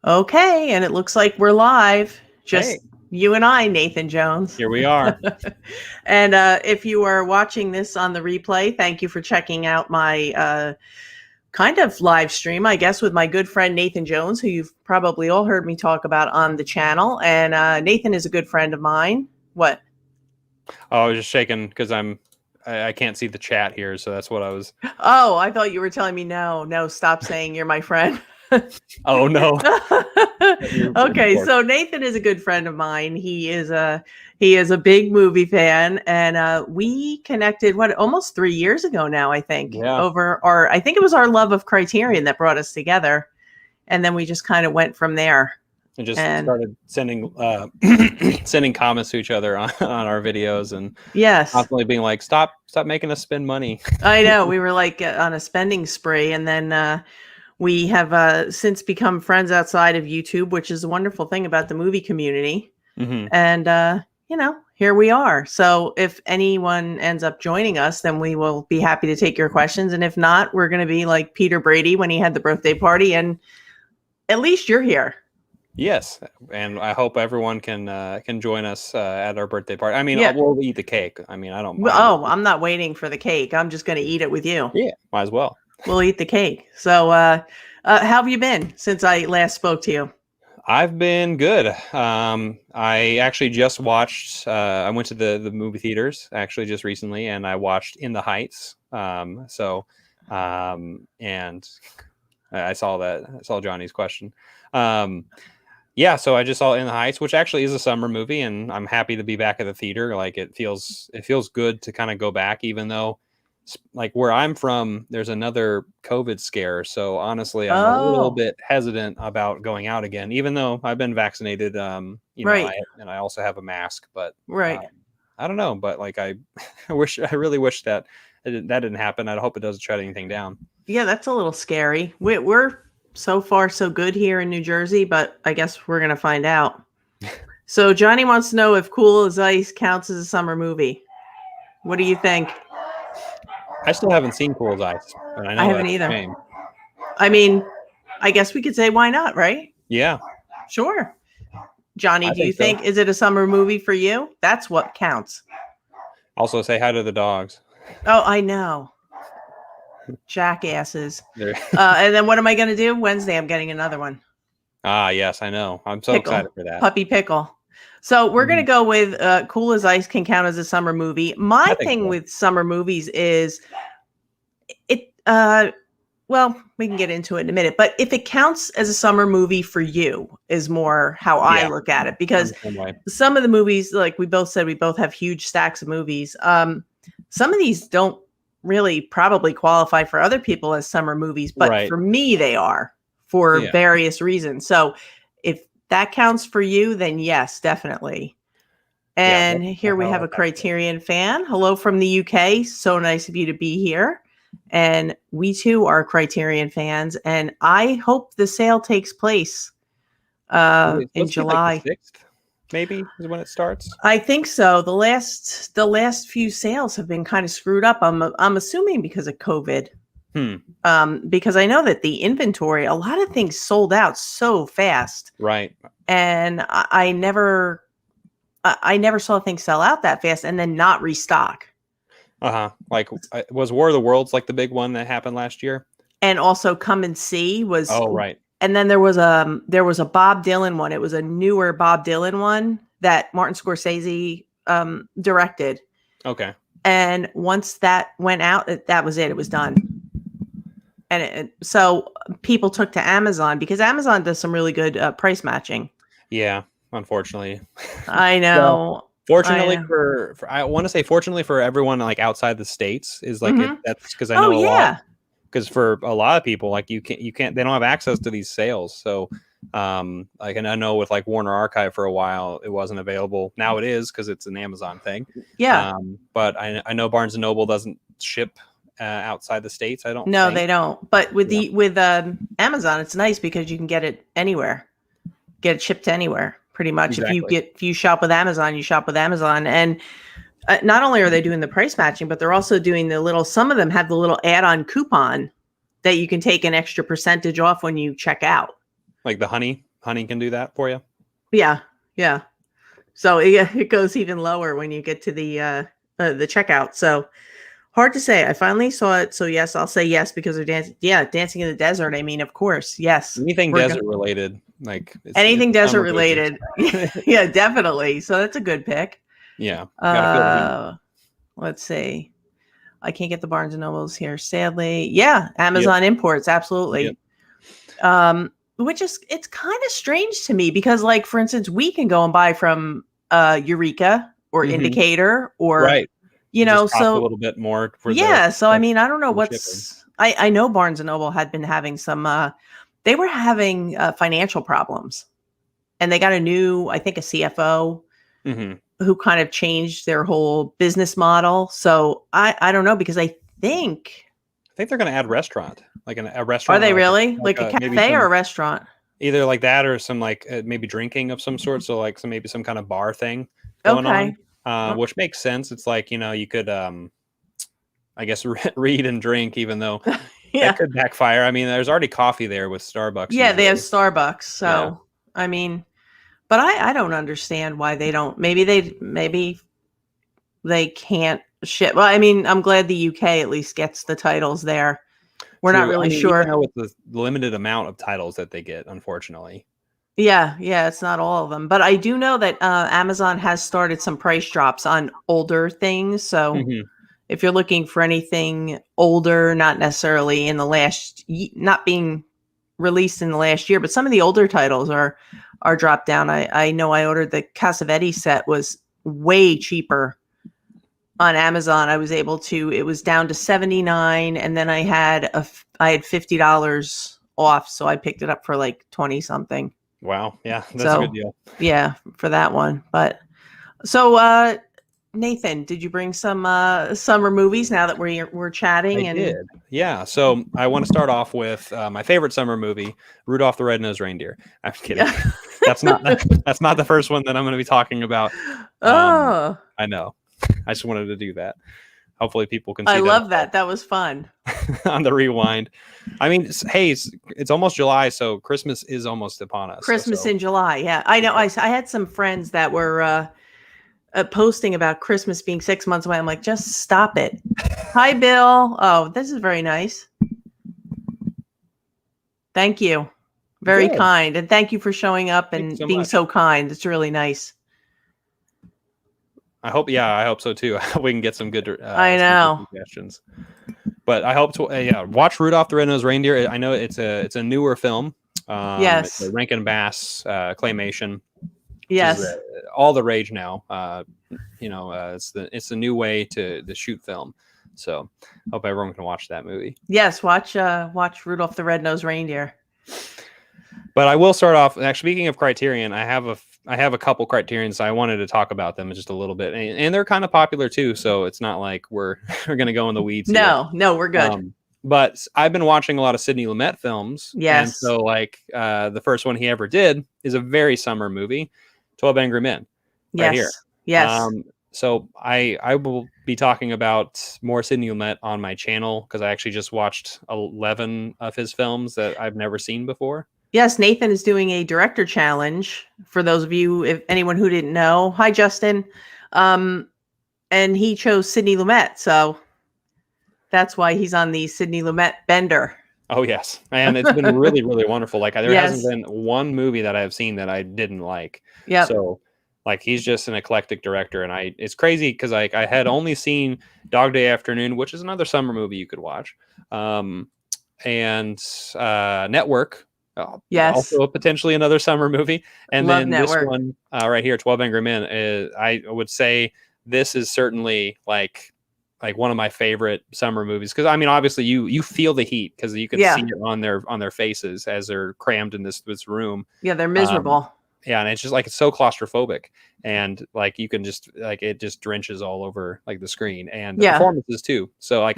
Okay, and it looks like we're live. Just Hey, you and I, Nathan Jones. here we are. And if you are watching this on the replay, thank you for checking out my kind of live stream, I guess, with my good friend Nathan Jones, who you've probably all heard me talk about on the channel. And Nathan is a good friend of mine. What? Oh, I was just shaking because I can't see the chat here, so that's what I was. Oh, I thought you were telling me no, stop saying you're my friend. Oh no. Okay, so Nathan is a good friend of mine. He is a big movie fan, and we connected almost 3 years ago now, I think. Yeah. I think it was our love of Criterion that brought us together, and then we just kind of went from there. And just started sending sending comments to each other on our videos and yes, constantly being like, stop making us spend money. I know. We were like on a spending spree, and then we have since become friends outside of YouTube, which is a wonderful thing about the movie community. Mm-hmm. And here we are. So if anyone ends up joining us, then we will be happy to take your questions. And if not, we're going to be like Peter Brady when he had the birthday party, and at least you're here. Yes, and I hope everyone can join us at our birthday party. I mean, Yeah. We'll eat the cake. I mean, I don't mind. Oh, I'm not waiting for the cake. I'm just going to eat it with you. Yeah, might as well. We'll eat the cake. So how have you been since I last spoke to you? I've been good. I actually just watched. I went to the movie theaters actually just recently, and I watched In the Heights. And I saw that. I saw Johnny's question. Yeah, so I just saw In the Heights, which actually is a summer movie, and I'm happy to be back at the theater. Like it feels good to kind of go back, even though like where I'm from, there's another COVID scare. So honestly, I'm a little bit hesitant about going out again, even though I've been vaccinated. Right. And I also have a mask, but right. I don't know. But like I really wish that didn't happen. I hope it doesn't shut anything down. Yeah, that's a little scary. We're so far so good here in New Jersey, but I guess we're gonna find out. So Johnny wants to know if Cool as Ice counts as a summer movie. What do you think? I still haven't seen Cool as Ice, and I haven't either. Shame. I mean, I guess we could say why not, right? Yeah, sure. Johnny, do you think is it a summer movie for you? That's what counts. Also, say hi to the dogs. Oh, I know. Jackasses. And then what am I going to do? Wednesday, I'm getting another one. Ah, yes, I know. I'm so excited for that. Puppy Pickle. So we're going to go with Cool as Ice can count as a summer movie. My thing with summer movies is well, we can get into it in a minute, but if it counts as a summer movie for you is more how I look at it, because some of the movies, like we both said, we both have huge stacks of movies. Some of these don't really probably qualify for other people as summer movies, but for me, they are for various reasons. So if that counts for you, then yes, definitely. And here we have a Criterion fan. Hello from the UK. So nice of you to be here. And we too are Criterion fans. And I hope the sale takes place in July. Like the 6th, maybe is when it starts. I think so. The last few sales have been kind of screwed up. I'm assuming because of COVID. Because I know that the inventory, a lot of things sold out so fast. Right. And I never saw things sell out that fast and then not restock. Like was War of the Worlds like the big one that happened last year? And also Come and See was. Oh, right. And then there was a Bob Dylan one. It was a newer Bob Dylan one that Martin Scorsese directed. Okay. And once that went out, that was it. It was done. And so people took to Amazon because Amazon does some really good price matching. Yeah, unfortunately. I know. Fortunately I want to say fortunately for everyone like outside the States is like that's because I know a lot. Because for a lot of people, like you can't they don't have access to these sales. So like, and I know with like Warner Archive for a while it wasn't available. Now it is because it's an Amazon thing. Yeah. But I know Barnes and Noble doesn't ship outside the States. I don't. No, they don't. But with Amazon, it's nice because you can get it anywhere, get it shipped to anywhere. Pretty much. Exactly. If you shop with Amazon, you shop with Amazon. And not only are they doing the price matching, but they're also doing some of them have the little add-on coupon that you can take an extra percentage off when you check out. Like the honey honey can do that for you. Yeah. Yeah. So it goes even lower when you get to the checkout. So hard to say. I finally saw it. So yes, I'll say yes because of dancing. Yeah. Dancing in the Desert. I mean, of course. Yes. Anything desert related, like anything it's desert related. Yeah, definitely. So that's a good pick. Yeah. Gotta feel the heat. Let's see. I can't get the Barnes and Nobles here, sadly. Yeah, Amazon imports, absolutely. Yep. Which is, it's kind of strange to me because, like, for instance, we can go and buy from Eureka or Indicator or, right. You know, so a little bit more for so I mean, I don't know what's. I know Barnes and Noble had been having some. They were having financial problems, and they got a new, I think, a CFO. Who kind of changed their whole business model. So I don't know, because I think they're going to add restaurant, like a restaurant. Are they really? Like a cafe or a restaurant? Either like that or some like maybe drinking of some sort. So like maybe some kind of bar thing going on, which makes sense. It's like, you could, I guess, read and drink, even though that could backfire. I mean, there's already coffee there with Starbucks. Yeah, usually. They have Starbucks. So, I mean, but I don't understand why they don't. Maybe they can't ship. Well, I mean, I'm glad the UK at least gets the titles there. We're not really sure. With the limited amount of titles that they get, unfortunately. Yeah, it's not all of them. But I do know that Amazon has started some price drops on older things. So if you're looking for anything older, not necessarily in the not being released in the last year, but some of the older titles are dropped down. I know I ordered the Cassavetes set, was way cheaper on Amazon. I was able to, it was down to $79, and then I had $50 off, so I picked it up for like 20 something. Wow. Yeah, that's a good deal. Yeah, for that one. But so Nathan, did you bring some summer movies now that we're chatting? I did. Yeah. So I want to start off with my favorite summer movie, Rudolph the Red-Nosed Reindeer. I'm kidding. That's not the first one that I'm going to be talking about. I know. I just wanted to do that. Hopefully people can see that. I love that. That was fun. On the rewind. I mean, hey, it's almost July, so Christmas is almost upon us. Christmas in July. Yeah, I know. I had some friends that were posting about Christmas being 6 months away. I'm like, just stop it. Hi, Bill. Oh, this is very nice. Thank you. Very kind. And thank you for showing up and being so kind. It's really nice. I hope so too. We can get some good I know suggestions. But I hope to watch Rudolph the Red-Nosed Reindeer. I know it's a newer film. Yes. It's a Rankin Bass claymation. Yes. All the rage now. It's the new way to shoot film. So hope everyone can watch that movie. Yes, watch Rudolph the Red-Nosed Reindeer. But I will start off. Actually, speaking of Criterion, I have a couple Criterions. So I wanted to talk about them just a little bit, and they're kind of popular too. So it's not like we're going to go in the weeds. No, we're good. But I've been watching a lot of Sidney Lumet films. Yes. And so the first one he ever did is a very summer movie, 12 Angry Men. Right here. Yes. So I will be talking about more Sidney Lumet on my channel because I actually just watched 11 of his films that I've never seen before. Yes, Nathan is doing a director challenge for those of you, if anyone who didn't know. Hi, Justin. And he chose Sidney Lumet, so that's why he's on the Sidney Lumet bender. Oh, yes. And it's been really, really wonderful. Like there hasn't been one movie that I've seen that I didn't like. Yeah. So like he's just an eclectic director, and it's crazy because like I had only seen Dog Day Afternoon, which is another summer movie you could watch, and Network. Yes. Also potentially another summer movie. And Love then Network. This one right here, 12 Angry Men, I would say this is certainly like one of my favorite summer movies. Because I mean, obviously you feel the heat because you can see it on their faces as they're crammed in this room. Yeah, they're miserable. And it's just like it's so claustrophobic, and like you can just like it just drenches all over like the screen and the performances too. So like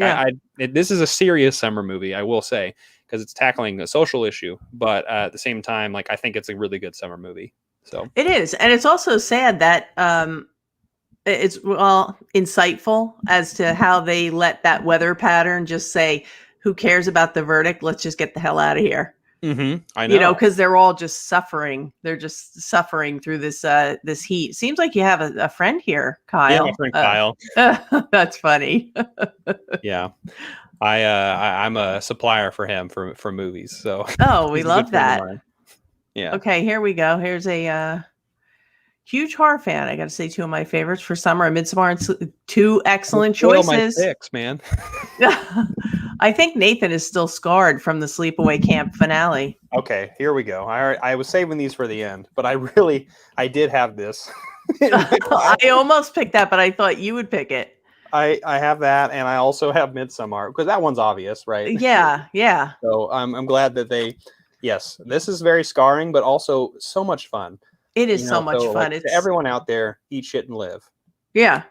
this is a serious summer movie, I will say, because it's tackling a social issue, but at the same time, like I think it's a really good summer movie. So it is, and it's also sad that it's insightful as to how they let that weather pattern just say, "Who cares about the verdict? Let's just get the hell out of here." I know. Because they're all just suffering. They're just suffering through this heat. Seems like you have a friend here, Kyle. Yeah, my friend Kyle. That's funny. Yeah. I'm a supplier for him for movies. So we love that. Yeah. Okay, here we go. Here's a huge horror fan. I got to say, two of my favorites for summer: Midsommar and two excellent choices. My picks, man. I think Nathan is still scarred from the sleepaway camp finale. Okay, here we go. I was saving these for the end, but I did have this. I almost picked that, but I thought you would pick it. I have that, and I also have Midsommar because that one's obvious, right? Yeah. So I'm glad that yes, this is very scarring, but also so much fun. It is so much fun. It's to everyone out there, eat shit and live. Yeah.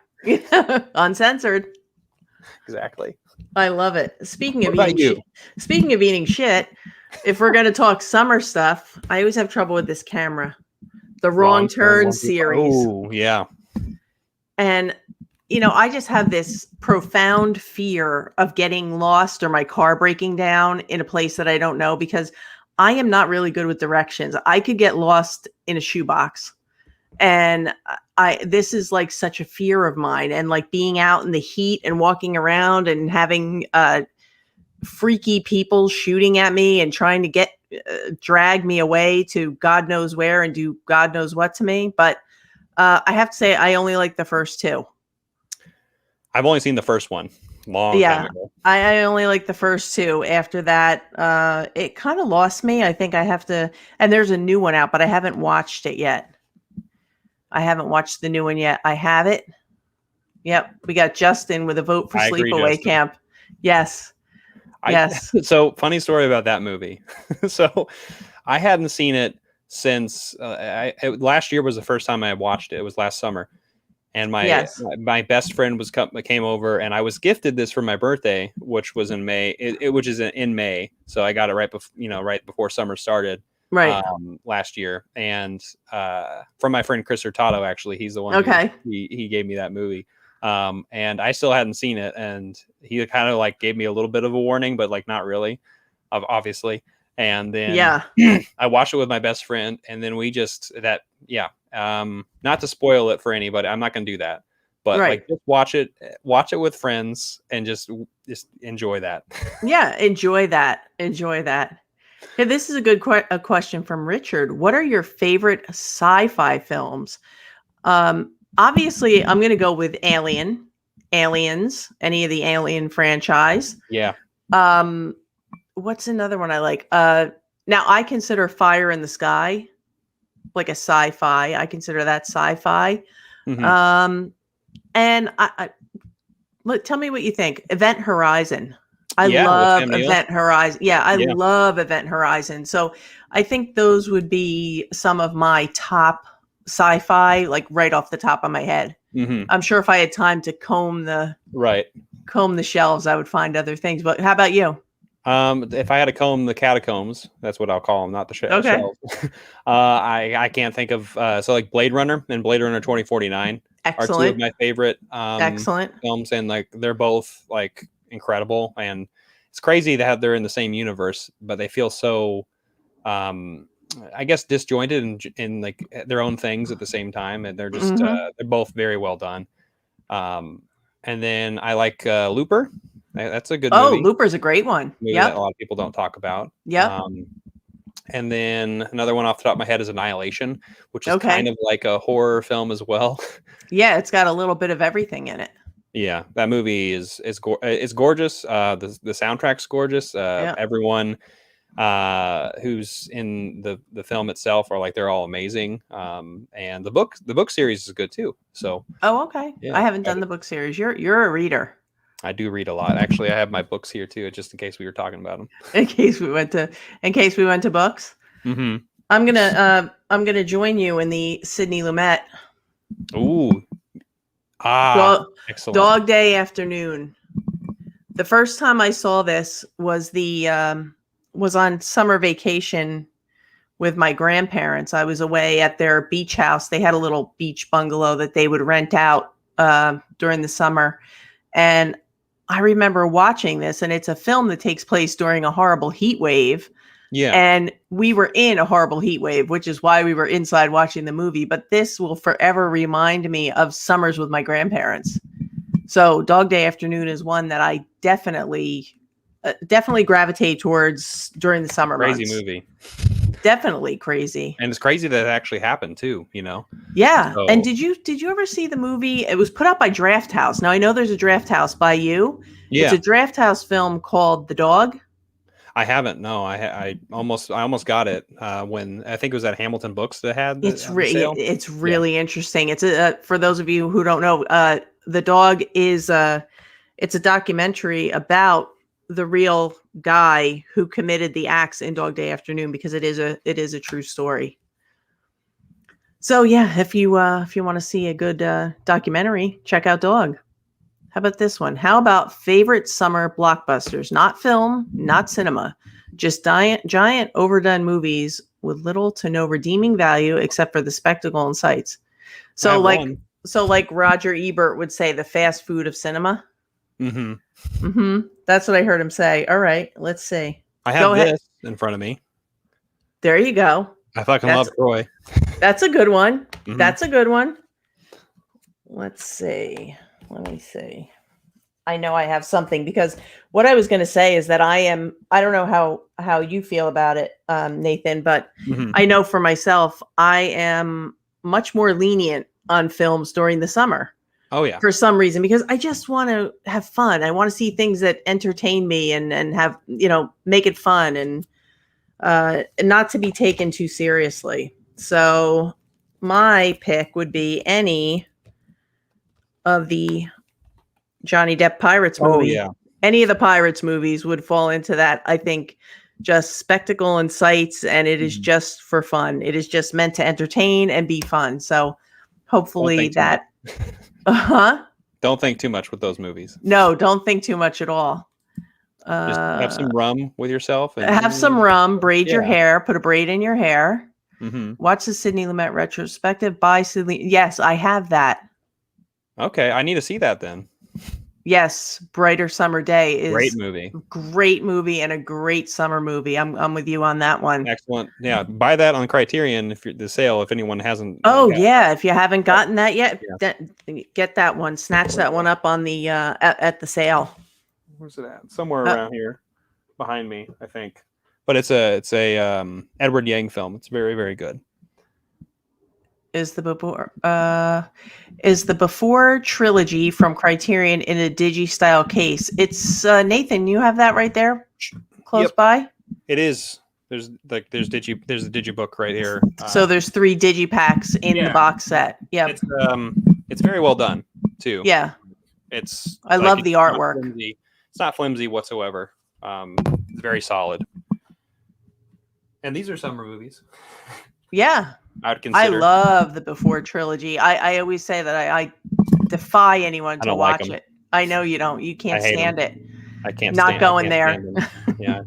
Uncensored. Exactly. I love it. Speaking of eating shit, if we're going to talk summer stuff, I always have trouble with this camera. The Wrong Turn series. Oh, yeah. And I just have this profound fear of getting lost or my car breaking down in a place that I don't know, because I am not really good with directions. I could get lost in a shoebox. And this is like such a fear of mine, and like being out in the heat and walking around and having freaky people shooting at me and trying to drag me away to God knows where and do God knows what to me. But I have to say, I only like the first two. I've only seen the first one. Long time ago. I only like the first two. After that, it kind of lost me. I think I have to, and there's a new one out, but I haven't watched it yet. I haven't watched the new one yet. I have it. Yep. We got Justin with a vote for Sleepaway Camp. Yes. Yes. So funny story about that movie. So I hadn't seen it since last year was the first time I had watched it. It was last summer. And my best friend came over, and I was gifted this for my birthday, which was in May. Which is in May, so I got it right before summer started, right, last year. And from my friend Chris Hurtado, actually, he's the one. Okay, he gave me that movie, and I still hadn't seen it, and he kind of like gave me a little bit of a warning, but like not really, obviously. And then I watched it with my best friend, and then we just not to spoil it for anybody, I'm not going to do that, but like just watch it with friends and just enjoy that. Yeah, enjoy that. Hey, this is a good question from Richard. What are your favorite sci-fi films? Obviously, I'm going to go with Aliens, any of the Alien franchise. Yeah. What's another one I like? Now I consider Fire in the Sky like a sci-fi. I consider that sci-fi. Mm-hmm. And tell me what you think. Event Horizon. I love Event Horizon. I love Event Horizon. So I think those would be some of my top sci-fi, like right off the top of my head. Mm-hmm. I'm sure if I had time to comb the shelves, I would find other things. But how about you? If I had to comb the catacombs, that's what I'll call them, not the shelves. I can't think of so like Blade Runner and Blade Runner 2049 are two of my favorite films, and like they're both like incredible, and it's crazy that they're in the same universe, but they feel so I guess disjointed in like their own things at the same time, and they're just they're both very well done. And then I like Looper. That's a good movie. Looper's a great one. That a lot of people don't talk about. Yeah. And then another one off the top of my head is Annihilation, which is kind of like a horror film as well. Yeah, it's got a little bit of everything in it. Yeah, that movie is gorgeous. The soundtrack's gorgeous. Everyone who's in the film itself are like, they're all amazing. And the book series is good too. So. Oh, okay. Yeah, I haven't done the book series. You're a reader. I do read a lot. Actually, I have my books here too, just in case we were talking about them. In case we went to books. Mm-hmm. I'm gonna join you in the Sidney Lumet. Ooh. Excellent. Dog Day Afternoon. The first time I saw this was was on summer vacation with my grandparents. I was away at their beach house. They had a little beach bungalow that they would rent out during the summer, and I remember watching this, and it's a film that takes place during a horrible heat wave. Yeah. And we were in a horrible heat wave, which is why we were inside watching the movie. But this will forever remind me of summers with my grandparents. So Dog Day Afternoon is one that I definitely gravitate towards during the summer Crazy months. movie. Definitely crazy. And it's crazy that it actually happened too, you know? Yeah. So, and did you ever see the movie? It was put out by Draft House. Now I know there's a Draft House by you. yeah. It's a Draft House film called The Dog. I haven't. No, I almost got it when I think it was at Hamilton Books that had It's the really interesting. It's for those of you who don't know, The Dog is it's a documentary about the real guy who committed the acts in Dog Day Afternoon, because it is a true story. So yeah, if you want to see a good documentary, check out Dog. How about this one? How about favorite summer blockbusters? Not film, not cinema, just giant overdone movies with little to no redeeming value except for the spectacle and sights. So like Roger Ebert would say, the fast food of cinema. Mm-hmm. Mm-hmm. That's what I heard him say. All right, let's see. I have this in front of me. There you go. I fucking love Troy. That's a good one. Mm-hmm. That's a good one. Let's see. Let me see. I know I have something, because what I was going to say is that I don't know how you feel about it, Nathan, but I know for myself, I am much more lenient on films during the summer. Oh yeah. For some reason, because I just want to have fun. I want to see things that entertain me and have, make it fun and not to be taken too seriously. So my pick would be any of the Johnny Depp Pirates movie. Oh yeah. Any of the Pirates movies would fall into that. I think just spectacle and sights, and it is just for fun. It is just meant to entertain and be fun. So hopefully that. Don't think too much with those movies. No, don't think too much at all. Just have some rum with yourself. And have some rum. Braid your hair. Put a braid in your hair. Mm-hmm. Watch the Sidney Lumet retrospective by Sidney. Yes, I have that. Okay, I need to see that then. Yes, Brighter Summer Day is great movie and a great summer movie. I'm with you on that one. Excellent. Yeah, buy that on Criterion if you're the sale. If anyone hasn't. If you haven't gotten that yet, get that one. Snatch that one up on the at the sale. Where's it at? Somewhere around here, behind me, I think. But it's a Edward Yang film. It's very, very good. Is the Before trilogy from Criterion in a digi-style case. It's Nathan, you have that right there close by? It is. There's the digibook right here. So there's 3 digipacks in the box set. Yeah. It's very well done too. Yeah. I love the artwork. It's not flimsy whatsoever. It's very solid. And these are summer movies. Yeah. I love the Before trilogy. I always say that I defy anyone to watch it. I know you don't. You can't stand it. I can't. Not going there. Yeah.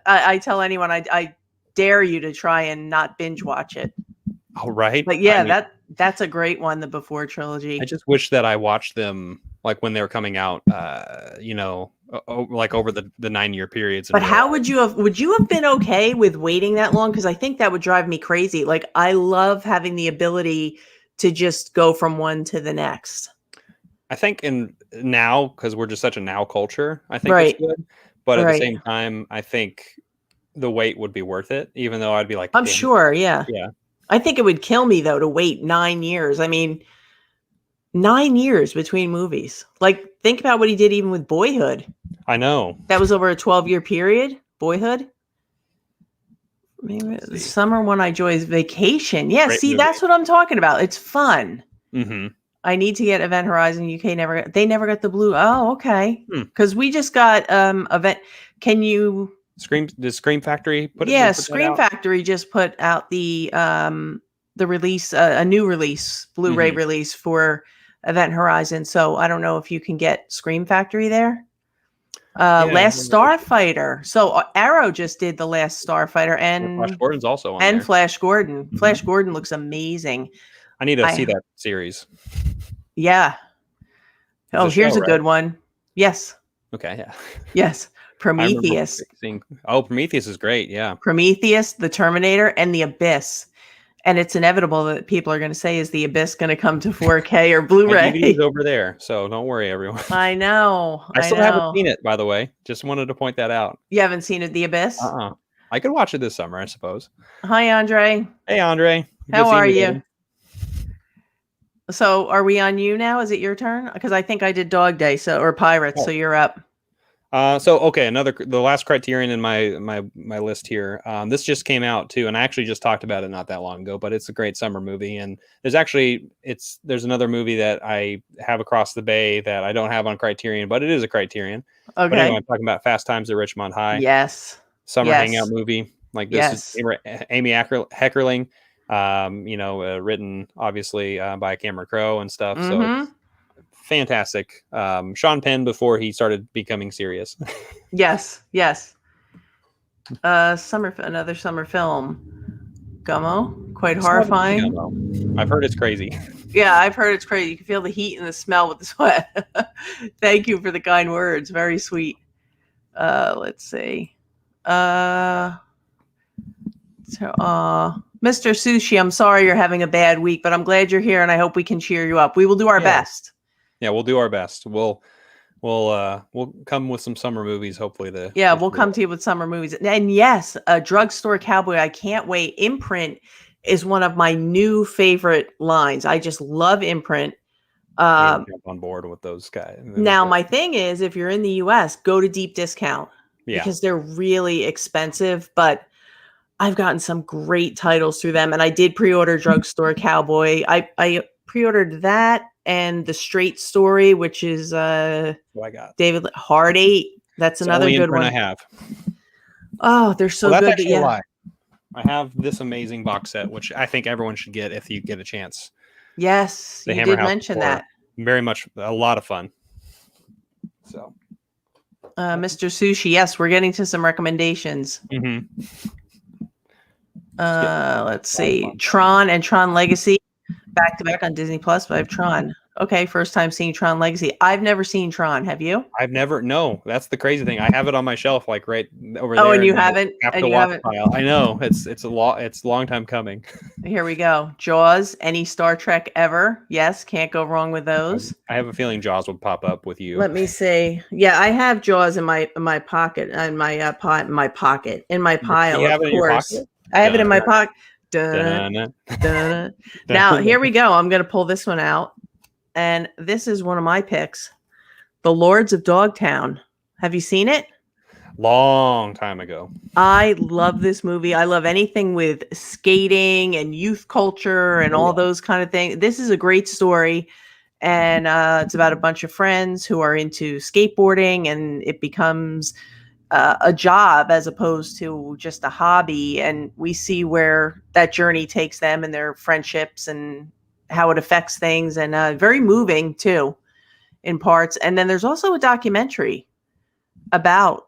I tell anyone I dare you to try and not binge watch it. All right. But that's a great one. The Before trilogy. I just wish that I watched them like when they were coming out. Like over the 9-year periods. But how would you have been okay with waiting that long? Because I think that would drive me crazy. Like, I love having the ability to just go from one to the next. I think now, because we're just such a now culture, I think it's good. But at the same time, I think the wait would be worth it, even though I'd be like, I'm sure. Yeah. Yeah. I think it would kill me though to wait 9 years. I mean, 9 years between movies. Like, think about what he did even with Boyhood. I know. That was over a 12-year period. Boyhood. Maybe the summer one I enjoy is Vacation. Yeah, great movie. That's what I'm talking about. It's fun. Mm-hmm. I need to get Event Horizon. UK never got the blue. Oh, okay. Because we just got Event. Can you Did Scream Factory put it? Yeah, Scream Factory just put out the release, a new release, Blu-ray release for Event Horizon. So I don't know if you can get Scream Factory there. Last Starfighter. So Arrow just did the Last Starfighter, and Flash Gordon's also on and there. Flash Gordon. Flash Gordon looks amazing. I need to see that series. Yeah. Oh, here's a good one. Yes. Okay. Yeah. Yes. Prometheus. Prometheus is great. Yeah. Prometheus, The Terminator, and The Abyss. And it's inevitable that people are going to say, is The Abyss going to come to 4K or Blu-ray? My DVD's over there, so don't worry, everyone. I know. I still haven't seen it, by the way. Just wanted to point that out. You haven't seen it, The Abyss? I could watch it this summer, I suppose. Hi, Andre. Hey, Andre. How are you? So are we on you now? Is it your turn? Because I think I did Dog Day, or Pirates, so you're up. Okay, the last Criterion in my list here. This just came out too, and I actually just talked about it not that long ago. But it's a great summer movie, and there's another movie that I have across the bay that I don't have on Criterion, but it is a Criterion. Okay. But anyway, I'm talking about Fast Times at Ridgemont High. Yes. Summer hangout movie. Like this is Amy Heckerling. Written obviously by Cameron Crowe and stuff. So. Fantastic. Sean Penn before he started becoming serious. Yes. Another summer film. Gummo, quite horrifying. Gummo. I've heard it's crazy. Yeah, I've heard it's crazy. You can feel the heat and the smell with the sweat. Thank you for the kind words. Very sweet. Let's see. Mr. Sushi, I'm sorry you're having a bad week, but I'm glad you're here and I hope we can cheer you up. We will do our best. Yeah, we'll do our best. We'll come with some summer movies, hopefully. We'll come to you with summer movies. And yes, a Drugstore Cowboy. I can't wait. Imprint is one of my new favorite lines. I just love Imprint. Jump on board with those guys. Now, my thing is, if you're in the US, go to Deep Discount because they're really expensive, but I've gotten some great titles through them. And I did pre-order Drugstore Cowboy. I pre-ordered that. And The Straight Story, which is David Hard 8. That's another good one. I have. Oh, they're so that's good. Actually a lie. I have this amazing box set, which I think everyone should get if you get a chance. Yes, you did mention that. Very much a lot of fun. So, Mr. Sushi, yes, we're getting to some recommendations. Let's see, Tron and Tron Legacy. Back to back on Disney Plus, but I have Tron. Okay, first time seeing Tron Legacy. I've never seen Tron. Have you? No. That's the crazy thing. I have it on my shelf, like right over there. Oh, and you haven't? And you haven't? I know. It's a long time coming. Here we go. Jaws. Any Star Trek ever? Yes, can't go wrong with those. I have a feeling Jaws would pop up with you. Let me see. Yeah, I have Jaws in my pocket, in my pocket, in my pile. You have of it in your course, pocket? I have it in my pocket. Now, here we go. I'm going to pull this one out. And this is one of my picks. The Lords of Dogtown. Have you seen it? Long time ago. I love this movie. I love anything with skating and youth culture and all those kind of things. This is a great story. And it's about a bunch of friends who are into skateboarding, and it becomes a job as opposed to just a hobby. And we see where that journey takes them and their friendships and how it affects things, and very moving too in parts. And then there's also a documentary about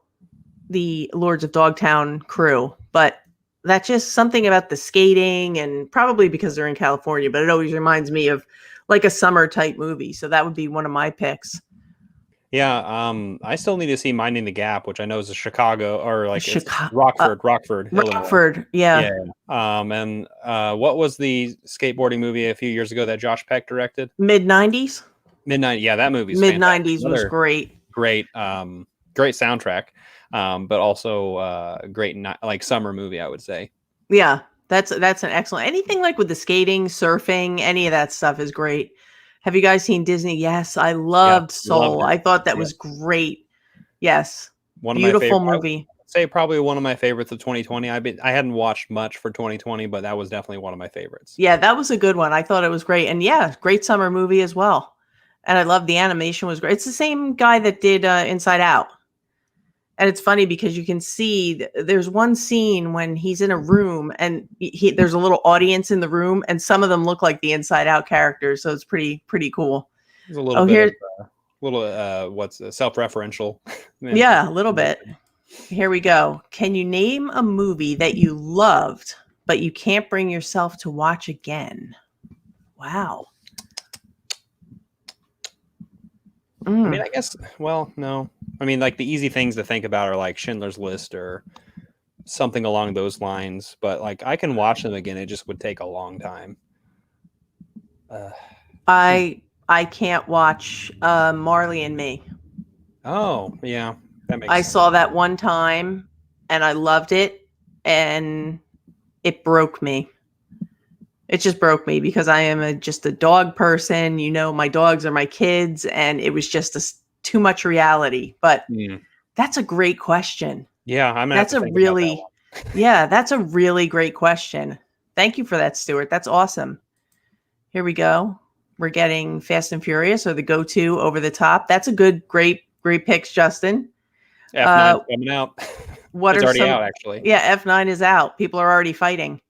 the Lords of Dogtown crew, but that's just something about the skating, and probably because they're in California, but it always reminds me of like a summer type movie. So that would be one of my picks. Yeah, I still need to see Minding the Gap, which I know is a Chicago or like Rockford, Illinois. Yeah. And what was the skateboarding movie a few years ago that Josh Peck directed? Mid-90s. Yeah, that movie's Mid-90s was great. Great soundtrack, but also great like summer movie, I would say. Yeah, that's an excellent. Anything like with the skating, surfing, any of that stuff is great. Have you guys seen Disney? Yes, I loved Soul. I thought that was great. Yes, beautiful movie. I'd say probably one of my favorites of 2020. I hadn't watched much for 2020, but that was definitely one of my favorites. Yeah, that was a good one. I thought it was great, and great summer movie as well. And I love the animation was great. It's the same guy that did Inside Out. And it's funny because you can see there's one scene when he's in a room and there's a little audience in the room, and some of them look like the Inside Out characters. So it's pretty cool. There's a little bit of self-referential. Yeah, a little bit. Here we go. Can you name a movie that you loved, but you can't bring yourself to watch again? Wow. I mean, I guess. Well, no. I mean, like the easy things to think about are like Schindler's List or something along those lines. But like, I can watch them again. It just would take a long time. I can't watch Marley and Me. Oh, yeah, that makes I sense. saw that one time and I loved it, and it broke me. It just broke me because I am just a dog person. You know, my dogs are my kids, and it was just too much reality. But that's a great question. Yeah, I'm gonna have to think about that one. Yeah, that's a really great question. Thank you for that, Stuart. That's awesome. Here we go. We're getting Fast and Furious, or the go-to over the top. That's a great picks, Justin. F9's coming out. It's already out, actually. Yeah, F9 is out. People are already fighting.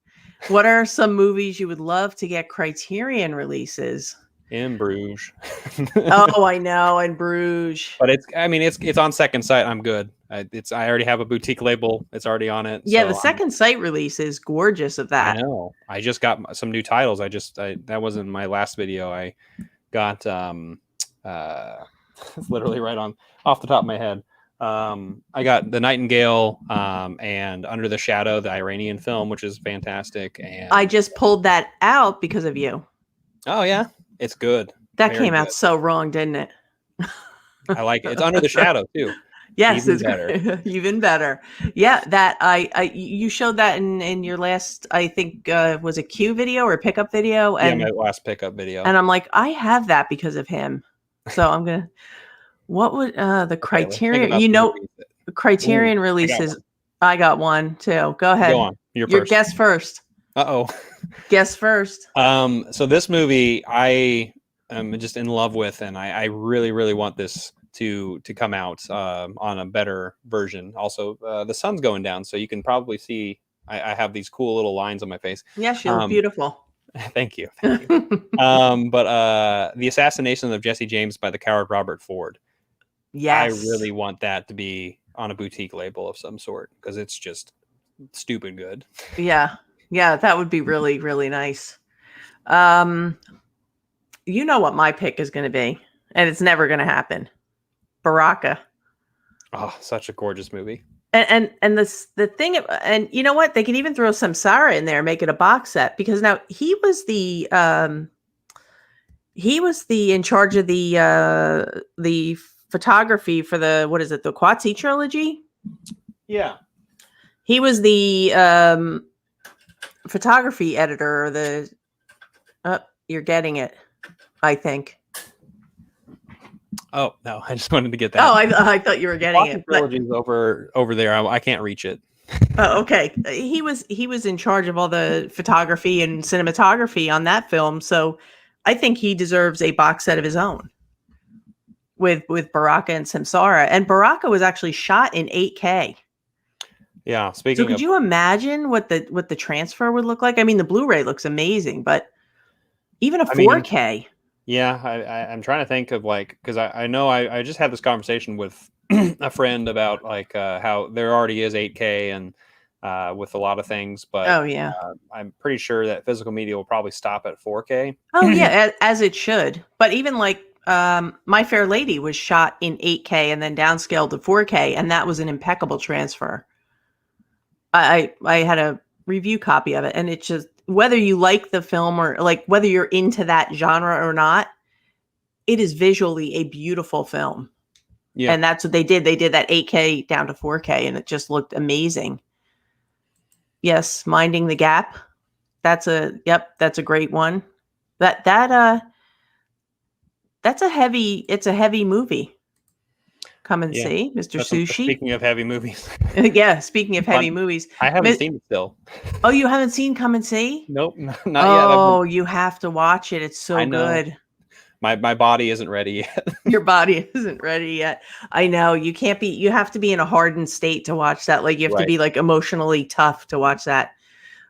What are some movies you would love to get Criterion releases? In Bruges. Oh, I know, in Bruges. But it's on Second Sight. I'm good. I already have a boutique label. It's already on it. Yeah, so the Second Sight release is gorgeous of that. I know. I just got some new titles. That wasn't my last video. I got it's literally right on off the top of my head. I got The Nightingale and Under the Shadow, the Iranian film, which is fantastic. And I just pulled that out because of you. Oh yeah, it's good. That came out so wrong, didn't it? I like it. It's Under the Shadow too. Yes, it's better. Even better. Yeah, that you showed that in your last, I think, was a Q video or pickup video? And, yeah, my last pickup video. And I'm like, I have that because of him. So I'm gonna. What would the Criterion? You know, Criterion releases. I got one too. Go ahead. Go on. Your guess first. Uh-oh. Guess first. So this movie I am just in love with, and I really, really want this to come out on a better version. Also, the sun's going down, so you can probably see I have these cool little lines on my face. Yes, you look beautiful. Thank you. But The Assassination of Jesse James by the Coward Robert Ford. Yes. I really want that to be on a boutique label of some sort because it's just stupid good. Yeah. Yeah, that would be really, really nice. You know what my pick is going to be, and it's never going to happen. Baraka. Oh, such a gorgeous movie. And the thing, and you know what? They could even throw Samsara in there, and make it a box set, because now he was the in charge of the photography for the the Qatsi trilogy. Yeah, he was the photography editor. You're getting it, I think. Oh no, I just wanted to get that. Oh, I thought you were getting it. Trilogy's over there. I can't reach it. Oh, okay. He was in charge of all the photography and cinematography on that film, so I think he deserves a box set of his own with Baraka and Samsara. And Baraka was actually shot in 8K. Yeah. So could you imagine what the transfer would look like? I mean, the Blu-ray looks amazing, but even a 4K. Yeah, I'm trying to think of because I know I just had this conversation with a friend about how there already is 8K and with a lot of things, but I'm pretty sure that physical media will probably stop at 4K. Oh yeah, as it should. But even My Fair Lady was shot in 8K and then downscaled to 4K, and that was an impeccable transfer. I had a review copy of it, and it's just, whether you like the film or whether you're into that genre or not, it is visually a beautiful film. Yeah. And that's what they did. They did that 8K down to 4K, and it just looked amazing. Yes, Minding the Gap. That's a great one. That's a heavy movie. Come and see, Mr. Sushi. Speaking of heavy movies. Yeah, speaking of heavy movies. I haven't seen it still. Oh, you haven't seen Come and See? Nope, not yet. Oh, you have to watch it. It's so good. My body isn't ready yet. Your body isn't ready yet. I know. You have to be in a hardened state to watch that. You have to be emotionally tough to watch that.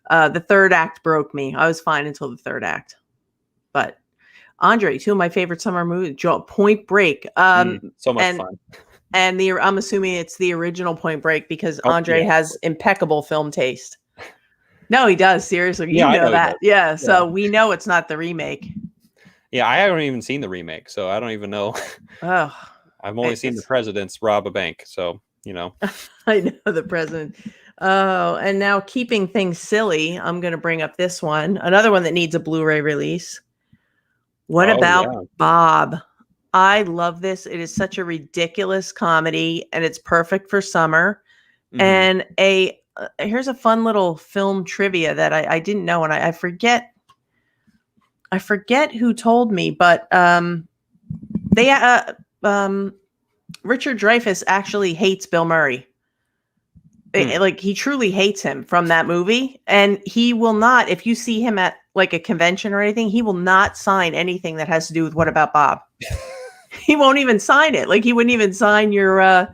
The third act broke me. I was fine until the third act. But Andre, two of my favorite summer movies, Point Break. So much fun. And I'm assuming it's the original Point Break, because Andre has impeccable film taste. No, he does. Seriously. You know that. Yeah. So we know it's not the remake. Yeah, I haven't even seen the remake, so I don't even know. Oh, I've only seen the presidents rob a bank, so I know the president. Oh, and now keeping things silly, I'm going to bring up this one, another one that needs a Blu-ray release. What about Bob? I love this. It is such a ridiculous comedy, and it's perfect for summer. And here's a fun little film trivia that I didn't know, and I forget who told me, but Richard Dreyfuss actually hates Bill Murray. Like, he truly hates him from that movie, and he will not, if you see him at like a convention or anything, he will not sign anything that has to do with What About Bob. He won't even sign it. Like, he wouldn't even sign your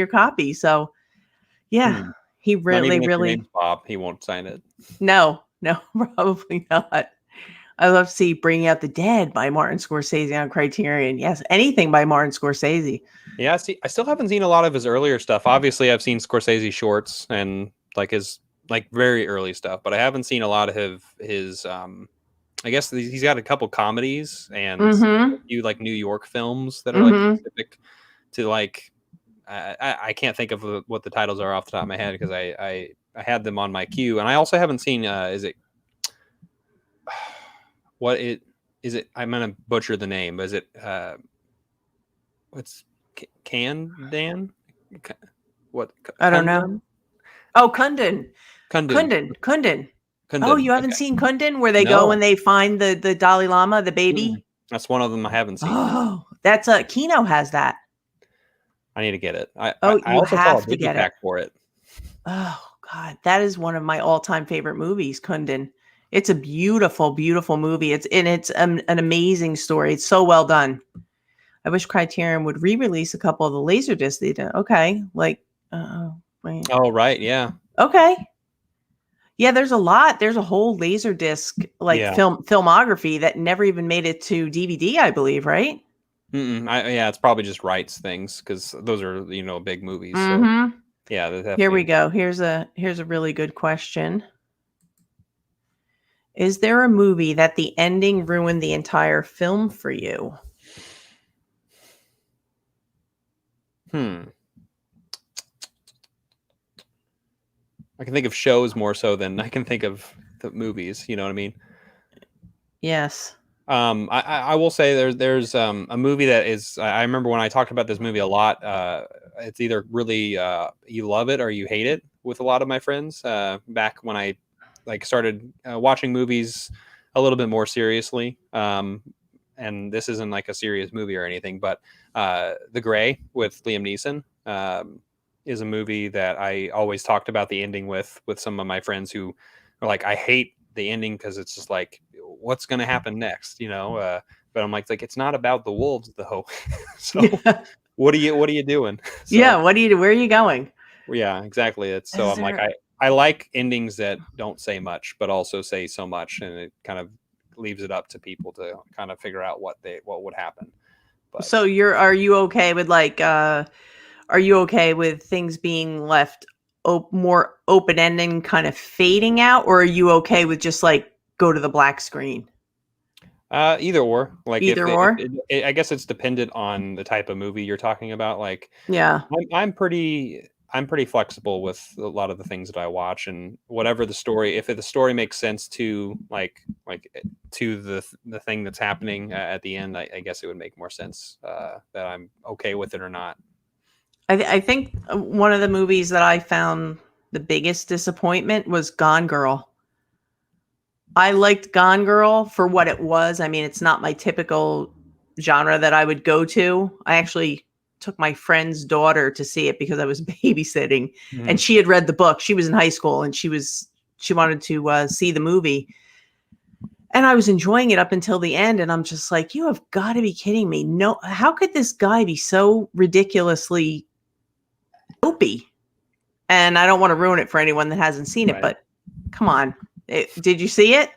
copy. So yeah, he really, not even if really, your name's Bob, he won't sign it. No, probably not. I love to see Bringing Out the Dead by Martin Scorsese on Criterion. Yes, anything by Martin Scorsese. Yeah, see, I still haven't seen a lot of his earlier stuff. Obviously, I've seen Scorsese shorts and like his very early stuff, but I haven't seen a lot of his. I guess he's got a couple comedies and a few like New York films that are like specific to like. I can't think of what the titles are off the top of my head because I had them on my queue, and I also haven't seen. Is it? What it is it? I'm gonna butcher the name. Is it? What's Kandan? What? I don't know. Oh, Kundun. Oh, you haven't seen Kundun, where they go and they find the Dalai Lama, the baby? That's one of them I haven't seen. Oh, that's Kino has that. I need to get it. I you also have saw a to get pack it for it. Oh God, that is one of my all-time favorite movies, Kundun. It's a beautiful, beautiful movie. It's an amazing story. It's so well done. I wish Criterion would re-release a couple of the Laserdiscs they did. Okay, like, wait. Oh right, yeah. Okay. Yeah, there's a lot. There's a whole Laserdisc filmography that never even made it to DVD, I believe, right? Yeah, it's probably just rights things because those are big movies. So yeah, here we go. Here's a really good question. Is there a movie that the ending ruined the entire film for you? I can think of shows more so than I can think of the movies. You know what I mean? Yes. I will say there's a movie that is. I remember when I talked about this movie a lot. It's either really you love it or you hate it with a lot of my friends. Back when I started watching movies a little bit more seriously. And this isn't like a serious movie or anything, but The Gray with Liam Neeson is a movie that I always talked about the ending with some of my friends who are like, I hate the ending because it's just like, what's going to happen next, but I'm like it's not about the wolves though. So what are you doing? So, where are you going? Yeah, exactly. It's so I'm like, I like endings that don't say much but also say so much, and it kind of leaves it up to people to kind of figure out what would happen. But so are you okay with are you okay with things being left more open-ended, kind of fading out, or are you okay with just like go to the black screen? Either or. Like either or. I guess it's dependent on the type of movie you're talking about. Like, yeah, I'm pretty flexible with a lot of the things that I watch, and whatever the story, if the story makes sense to like to the thing that's happening at the end, I guess it would make more sense that I'm okay with it or not. I think one of the movies that I found the biggest disappointment was Gone Girl. I liked Gone Girl for what it was. I mean, it's not my typical genre that I would go to. I actually took my friend's daughter to see it because I was babysitting, and she had read the book. She was in high school and she wanted to see the movie. And I was enjoying it up until the end. And I'm just like, you have got to be kidding me. No, how could this guy be so ridiculously dopey? And I don't want to ruin it for anyone that hasn't seen it, but come on. Did you see it?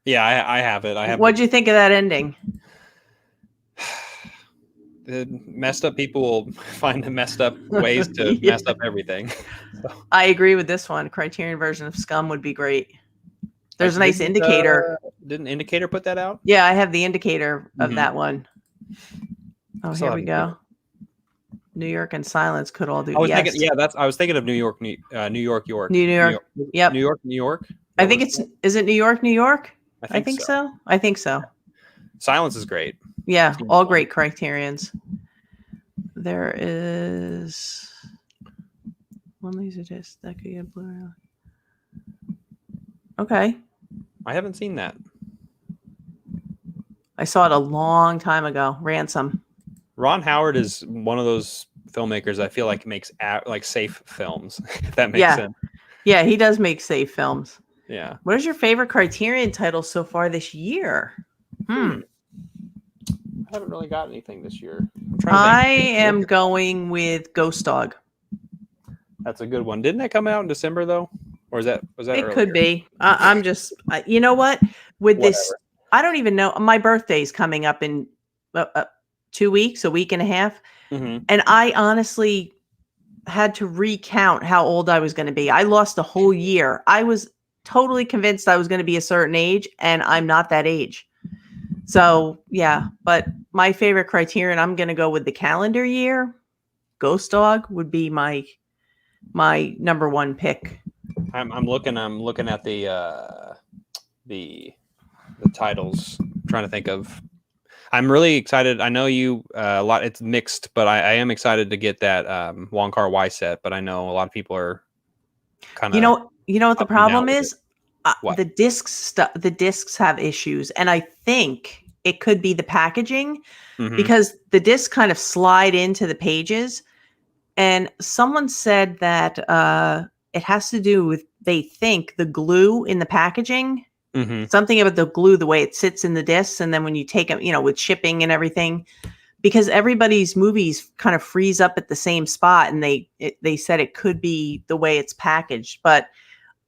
Yeah, I have it. What'd you think of that ending? Messed up people will find the messed up ways to mess up everything. So. I agree with this one. Criterion version of Scum would be great. There's a nice indicator. Didn't Indicator put that out? Yeah, I have the indicator of that one. Oh, here we go. New York and Silence could all do. I was thinking of New York, York. New York. Yep. New York. I think is it New York, New York? I think so. I think so. Silence is great. Yeah, all great Criterions. There is one Laserdisc that could get Blu-ray. Okay. I haven't seen that. I saw it a long time ago. Ransom. Ron Howard is one of those filmmakers I feel like makes like safe films. If that makes sense. Yeah, he does make safe films. Yeah. What is your favorite Criterion title so far this year? I haven't really got anything this year. I am going with Ghost Dog. That's a good one. Didn't that come out in December though? Or was that it earlier? Could be. I'm just, you know what? With this, I don't even know. My birthday's coming up in 2 weeks, a week and a half. And I honestly had to recount how old I was going to be. I lost a whole year. I was totally convinced I was going to be a certain age, and I'm not that age. So yeah, but my favorite Criterion, I'm going to go with the calendar year. Ghost Dog would be my number one pick. I'm looking at the titles. I'm trying to think of. I'm really excited. I know you a lot. It's mixed, but I am excited to get that Wong Kar-wai set. But I know a lot of people are kind of. You know what the problem is? What? The discs have issues, and I think it could be the packaging because the discs kind of slide into the pages. And someone said that it has to do with, they think, the glue in the packaging. Something about the glue, the way it sits in the discs, and then when you take them, with shipping and everything, because everybody's movies kind of freeze up at the same spot, and they said it could be the way it's packaged. But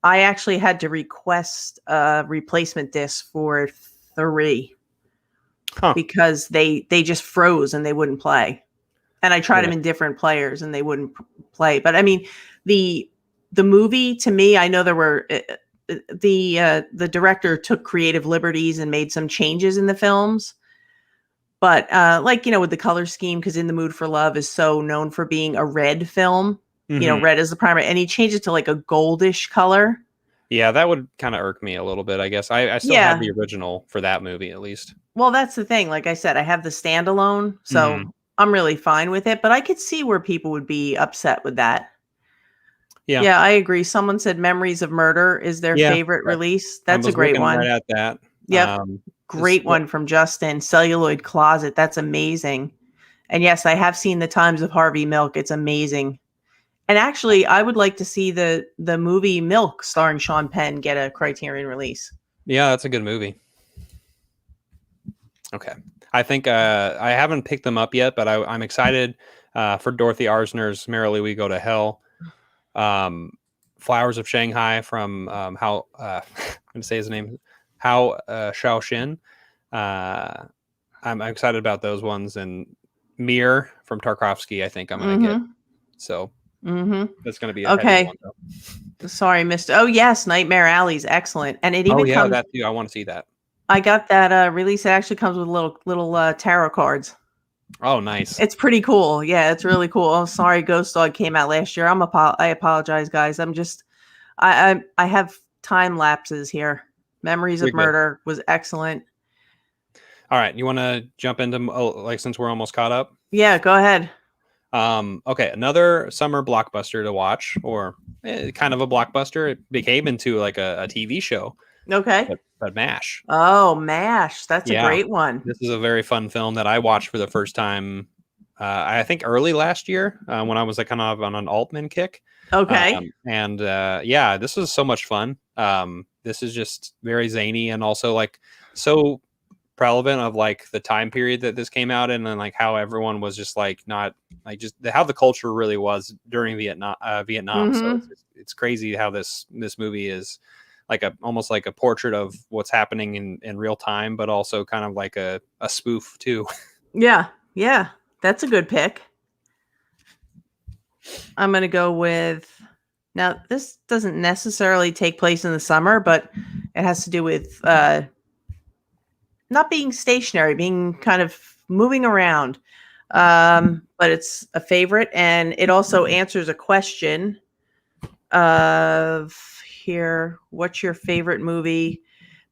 I actually had to request a replacement disc for 3 because they just froze and they wouldn't play. And I tried them in different players and they wouldn't play. But I mean, the movie, to me, I know there were the director took creative liberties and made some changes in the films. But with the color scheme, because In the Mood for Love is so known for being a red film. Red is the primary, and he changed it to like a goldish color. Yeah, that would kind of irk me a little bit, I guess. I still have the original for that movie, at least. Well, that's the thing. Like I said, I have the standalone, so I'm really fine with it. But I could see where people would be upset with that. Yeah, I agree. Someone said Memories of Murder is their favorite release. That's a great one. Right at that. Yep. Great one from Justin. Celluloid Closet. That's amazing. And yes, I have seen The Times of Harvey Milk. It's amazing. And actually, I would like to see the movie Milk starring Sean Penn get a Criterion release. Yeah, that's a good movie. Okay. I think I haven't picked them up yet, but I'm excited for Dorothy Arzner's Merrily We Go to Hell. Flowers of Shanghai from I'm going to say his name, Hao Shaoxin. I'm excited about those ones. And Mir from Tarkovsky, I think I'm going to get. So that's going to be a heavy one, though. Sorry, Mr. Oh, yes. Nightmare Alley is excellent. And it even comes, that too. I want to see that. I got that release. It actually comes with little tarot cards. Oh, nice. It's pretty cool. Yeah, it's really cool. Oh, sorry, Ghost Dog came out last year. I apologize, guys. I'm just I have time lapses here. Memories of Murder was excellent. All right, you want to jump into since we're almost caught up? Yeah, go ahead. Okay, another summer blockbuster to watch, or kind of a blockbuster. It became into like a TV show. Okay. But MASH. Oh, MASH. That's a great one. This is a very fun film that I watched for the first time, I think early last year when I was like kind of on an Altman kick. Okay. This was so much fun. This is just very zany and also like so relevant of like the time period that this came out in, and like how everyone was just like not like just how the culture really was during Vietnam. So it's crazy how this movie is like almost like a portrait of what's happening in real time, but also kind of like a spoof too. Yeah. That's a good pick. I'm going to go with, now this doesn't necessarily take place in the summer, but It has to do with not being stationary, being kind of moving around. But it's a favorite, and it also answers a question of here, what's your favorite movie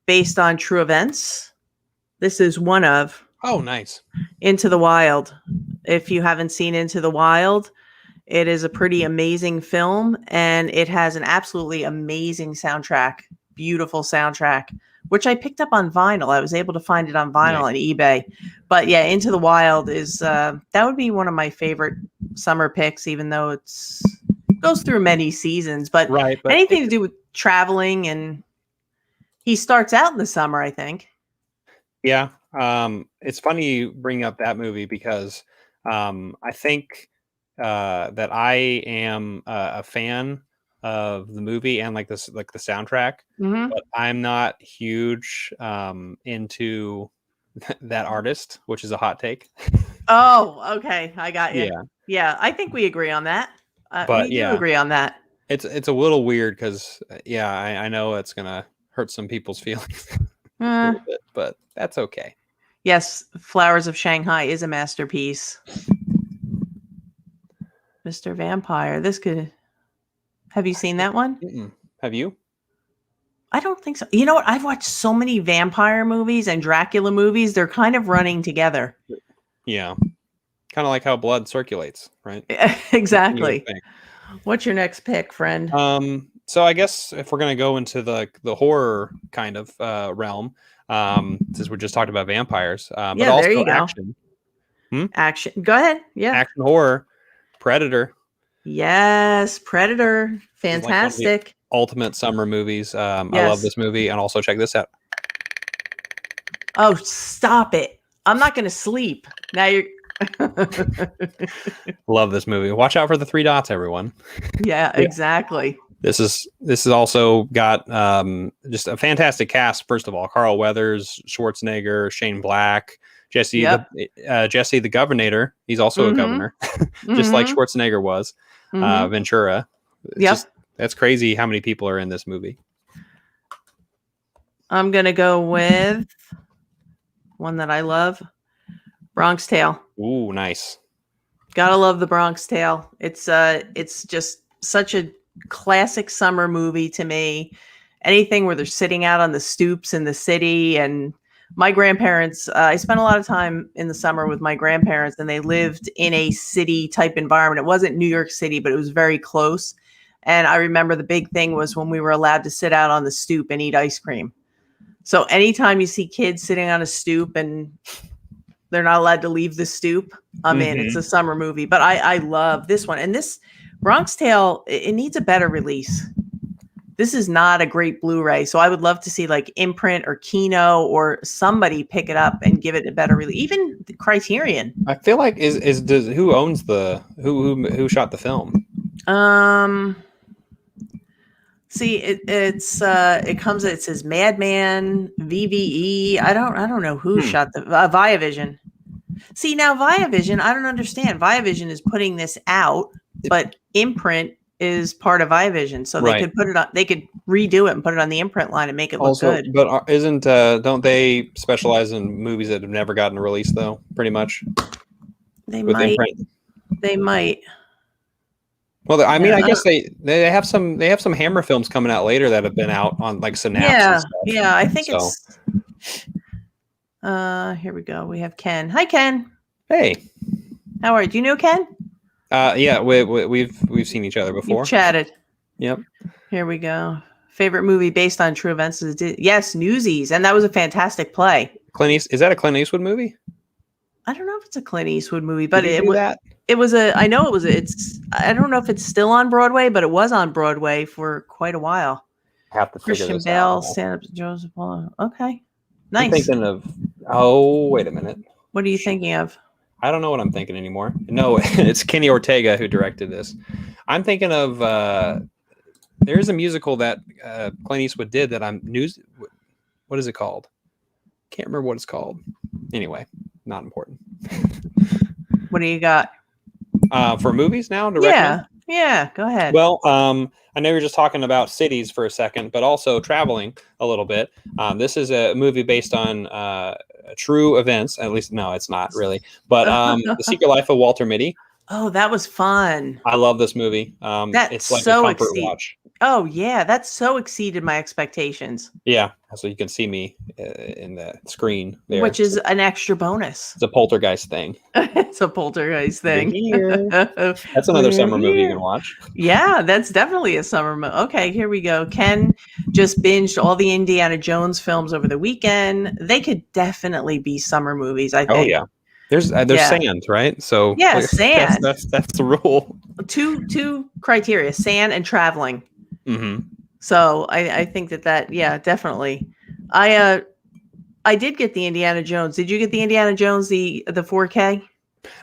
based on true events? This is one of. Oh, nice. Into the Wild. If you haven't seen Into the Wild, it is a pretty amazing film, and it has an absolutely amazing soundtrack. Beautiful soundtrack, which I picked up on vinyl. I was able to find it on vinyl on eBay. But yeah, Into the Wild is that would be one of my favorite summer picks, even though it's goes through many seasons. But, right, but anything to do with traveling, and he starts out in the summer, I think. Yeah. It's funny you bring up that movie because I think that I am a fan of the movie and like the soundtrack, but I'm not huge into that artist, which is a hot take. Oh, okay, I got you. Yeah, yeah, I think we agree on that. but we do agree on that. It's a little weird because I know it's gonna hurt some people's feelings a little bit, but that's okay. Yes, Flowers of Shanghai is a masterpiece. Mr. Vampire. This could. Have you seen that one? Mm-mm. Have you? I don't think so. You know what? I've watched so many vampire movies and Dracula movies. They're kind of running together. Yeah. Kind of like how blood circulates, right? Exactly. What's your next pick, friend? So I guess if we're gonna go into the horror kind of realm, since we just talked about vampires, but also there you action. Action. Go ahead. Yeah. Action horror. Predator. Yes, Predator. Fantastic. Like ultimate summer movies. I love this movie, and also check this out. Oh, stop it! I'm not gonna sleep now. You're. Love this movie. Watch out for the 3 dots, everyone. Yeah, exactly. This is also got just a fantastic cast. First of all, Carl Weathers, Schwarzenegger, Shane Black, Jesse the Governor. He's also a governor, just like Schwarzenegger was. Ventura. That's crazy how many people are in this movie. I'm gonna go with one that I love, Bronx Tale. Ooh, nice. Gotta love the Bronx Tale. It's just such a classic summer movie to me. Anything where they're sitting out on the stoops in the city, and my grandparents, I spent a lot of time in the summer with my grandparents, and they lived in a city type environment. It wasn't New York City, but it was very close. And I remember the big thing was when we were allowed to sit out on the stoop and eat ice cream. So anytime you see kids sitting on a stoop and they're not allowed to leave the stoop, I'm in. It's a summer movie, but I love this one. And this Bronx Tale, it needs a better release. This is not a great Blu-ray, so I would love to see like Imprint or Kino or somebody pick it up and give it a better release. Even Criterion. I feel like who owns who shot the film? See, it says Madman, VVE. I don't know who shot the Viavision. See, now Viavision, I don't understand. Viavision is putting this out, but Imprint is part of Viavision, so they could put it on. They could redo it and put it on the Imprint line and make it look good. But don't they specialize in movies that have never gotten released though? Pretty much. They might. They might. Well, I mean, I guess they have some Hammer films coming out later that have been out on like Synapse. Yeah, yeah. I think it's. Here we go. We have Ken. Hi, Ken. Hey. How are you? Do you know Ken? Yeah, we've seen each other before. You've chatted. Yep. Here we go. Favorite movie based on true events is yes, Newsies, and that was a fantastic play. Is that a Clint Eastwood movie? I don't know if it's a Clint Eastwood movie, but it was a. I know it was. I don't know if it's still on Broadway, but it was on Broadway for quite a while. I have to Christian Bale, stand-up Joseph Paul. Okay, nice. I'm thinking of. Oh, wait a minute. What are you thinking of? I don't know what I'm thinking anymore. No, it's Kenny Ortega who directed this. I'm thinking of. There's a musical that Clint Eastwood did that what is it called? Can't remember what it's called. Anyway, not important. What do you got? For movies now? Yeah. Go ahead. Well, I know you're just talking about cities for a second, but also traveling a little bit. This is a movie based on true events. At least, no, it's not really. But The Secret Life of Walter Mitty. Oh, that was fun. I love this movie. That's it's like so a comfort watch. Oh yeah, that so exceeded my expectations. Yeah, so you can see me in the screen there, which is an extra bonus. It's a poltergeist thing. It's a poltergeist thing. That's another summer movie you can watch. Yeah, that's definitely a summer movie. Okay, here we go. Ken just binged all the Indiana Jones films over the weekend. They could definitely be summer movies, I think. Oh yeah. There's sand, right? So yeah, sand. That's the rule. Two criteria: sand and traveling. Mm-hmm. So I think that yeah, definitely. I did get the Indiana Jones. Did you get the Indiana Jones the 4K?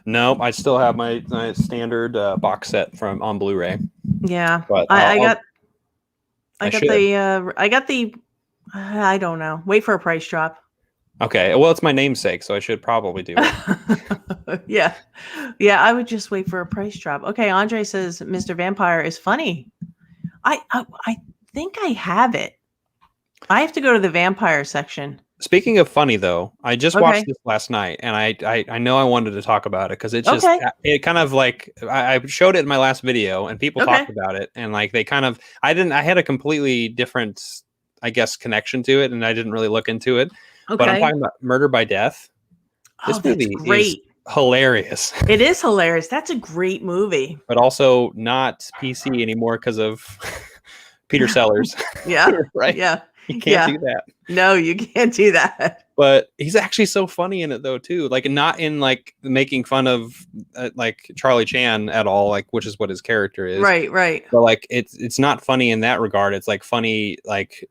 No, I still have my standard box set on Blu-ray. Yeah, but I got the. I don't know. Wait for a price drop. Okay, well, it's my namesake, so I should probably do it. yeah. I would just wait for a price drop. Okay, Andre says Mr. Vampire is funny. I think I have it. I have to go to the vampire section. Speaking of funny, though, I just watched this last night, and I know I wanted to talk about it because it just it kind of like I showed it in my last video, and people talked about it, and like they kind of I had a completely different, I guess, connection to it, and I didn't really look into it. Okay. But I'm talking about Murder by Death. This movie is hilarious. It is hilarious. That's a great movie. But also not PC anymore because of Peter Sellers. Yeah. Right? Yeah. You can't do that. No, you can't do that. But he's actually so funny in it, though, too. Like, not in, like, making fun of, like, Charlie Chan at all, like, which is what his character is. Right. But, like, it's not funny in that regard. It's, like, funny, like...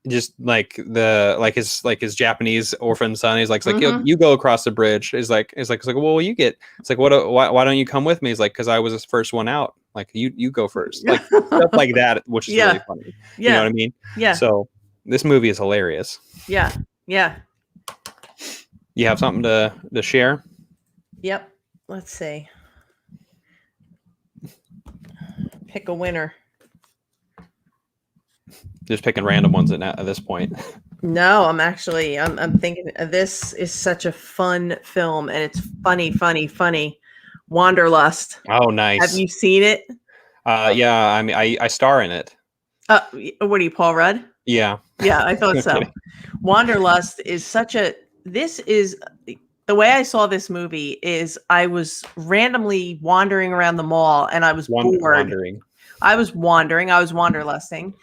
just like his Japanese orphan son, he's like, you go across the bridge. He's like, well, you get. It's like, why don't you come with me? He's like, because I was the first one out. Like, you go first. Like stuff like that, which is really funny. Yeah. You know what I mean? Yeah. So this movie is hilarious. Yeah. You have something to share? Yep. Let's see. Pick a winner. Just picking random ones at this point. No, I'm thinking this is such a fun film, and it's funny. Wanderlust. Oh, nice. Have you seen it? Yeah. I mean, I star in it. What are you, Paul Rudd? Yeah. Yeah, I thought so. Wanderlust is the way I saw this movie is I was randomly wandering around the mall, and I was bored. I was wanderlusting.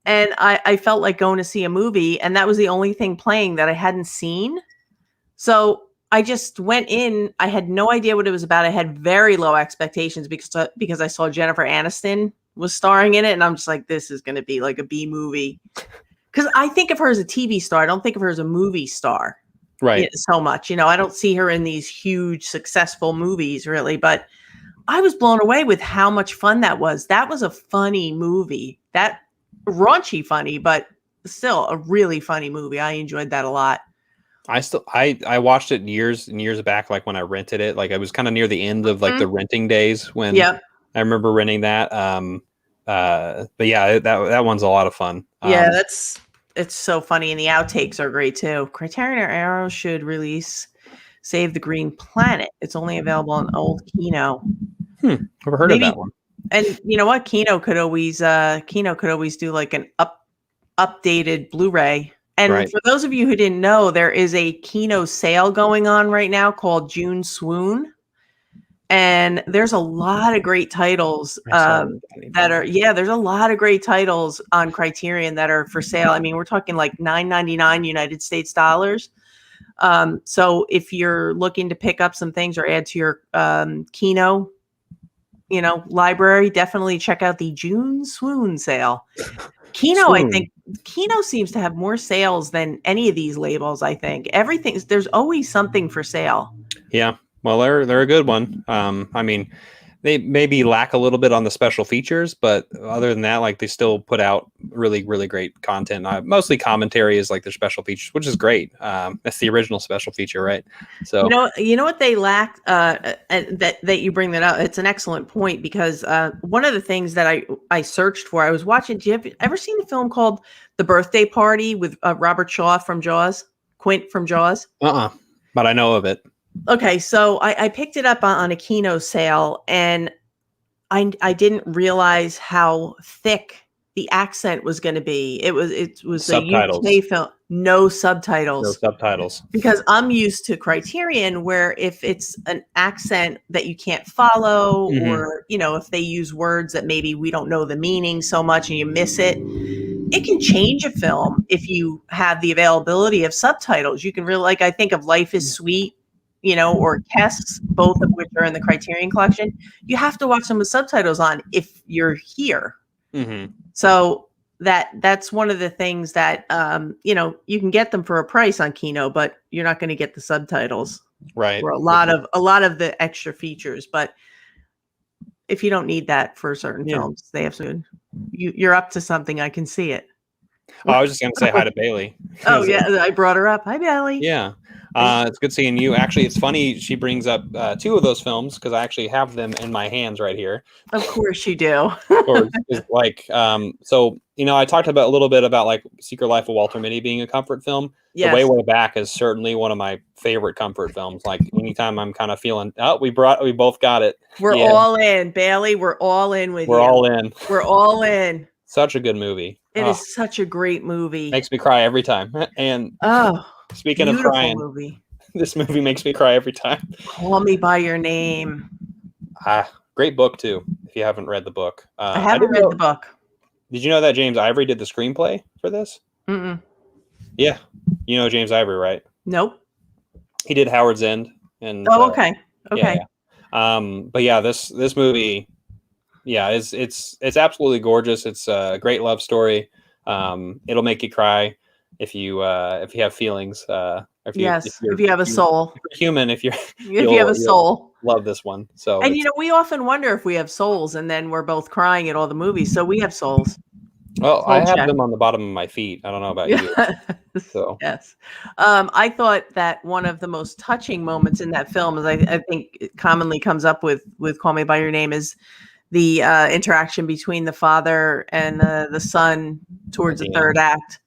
And I felt like going to see a movie, and that was the only thing playing that I hadn't seen. So I just went in. I had no idea what it was about. I had very low expectations because I saw Jennifer Aniston was starring in it, and I'm just like, this is going to be like a B movie. Because I think of her as a TV star. I don't think of her as a movie star, right? So much, I don't see her in these huge successful movies, really. But I was blown away with how much fun that was. That was a funny movie. That raunchy funny, but still a really funny movie. I enjoyed that a lot. I watched it years and years back, like when I rented it. Like I was kind of near the end of like the renting days when I remember renting that. But yeah, that one's a lot of fun. Yeah, it's so funny, and the outtakes are great too. Criterion or Arrow should release Save the Green Planet. It's only available on old Kino. Never heard of that one. And you know what? Kino could always do like an updated Blu-ray. And for those of you who didn't know, there is a Kino sale going on right now called June Swoon. And there's a lot of great titles there's a lot of great titles on Criterion that are for sale. I mean, we're talking like $9.99 United States dollars. So if you're looking to pick up some things or add to your Kino library, definitely check out the June Swoon sale. Kino, I think Kino seems to have more sales than any of these labels. I think there's always something for sale. Yeah, well, they're a good one. I mean, they maybe lack a little bit on the special features, but other than that, like they still put out really, really great content. Mostly commentary is like their special features, which is great. That's the original special feature, right? So you know what they lack, and that you bring that up. It's an excellent point because one of the things that I searched for, I was watching. Do you have ever seen a film called The Birthday Party with Robert Shaw from Jaws, Quint from Jaws? But I know of it. Okay, so I picked it up on a Kino sale, and I didn't realize how thick the accent was going to be. It was Subtitles. a UK film, no subtitles. No subtitles. Because I'm used to Criterion, where if it's an accent that you can't follow, or if they use words that maybe we don't know the meaning so much and you miss it, it can change a film if you have the availability of subtitles. You can really, like, I think of Life is Sweet, or Kess, both of which are in the Criterion collection. You have to watch them with subtitles on if you're here. So that's one of the things that, you can get them for a price on Kino, but you're not going to get the subtitles, right? For a lot of the extra features. But if you don't need that for certain films, they have to. You're up to something. I can see it. Oh, I was just going to say hi to Bailey. Oh yeah, I brought her up. Hi, Bailey. Yeah. It's good seeing you. Actually, it's funny she brings up two of those films because I actually have them in my hands right here. Of course you do. So I talked about a little bit about like Secret Life of Walter Mitty being a comfort film. Yes. The Way Back is certainly one of my favorite comfort films. Like anytime I'm kind of feeling, we both got it. We're all in, Bailey. We're all in with you. We're all in. We're all in. Such a good movie. It is such a great movie. Makes me cry every time. And speaking of crying, this movie makes me cry every time. Call Me by Your Name. Great book too. If you haven't read the book, I haven't read the book. Did you know that James Ivory did the screenplay for this? Yeah, you know James Ivory, right? Nope. He did Howard's End, and okay. Yeah. But yeah, this movie, it's absolutely gorgeous. It's a great love story. It'll make you cry if you have feelings. If you have a soul. If you're human, if you have a soul, love this one. So, and we often wonder if we have souls, and then we're both crying at all the movies. So we have souls. Well, I have them on the bottom of my feet. I don't know about you. So yes, I thought that one of the most touching moments in that film, is I think it commonly comes up with Call Me by Your Name, is the interaction between the father and the son towards the third act.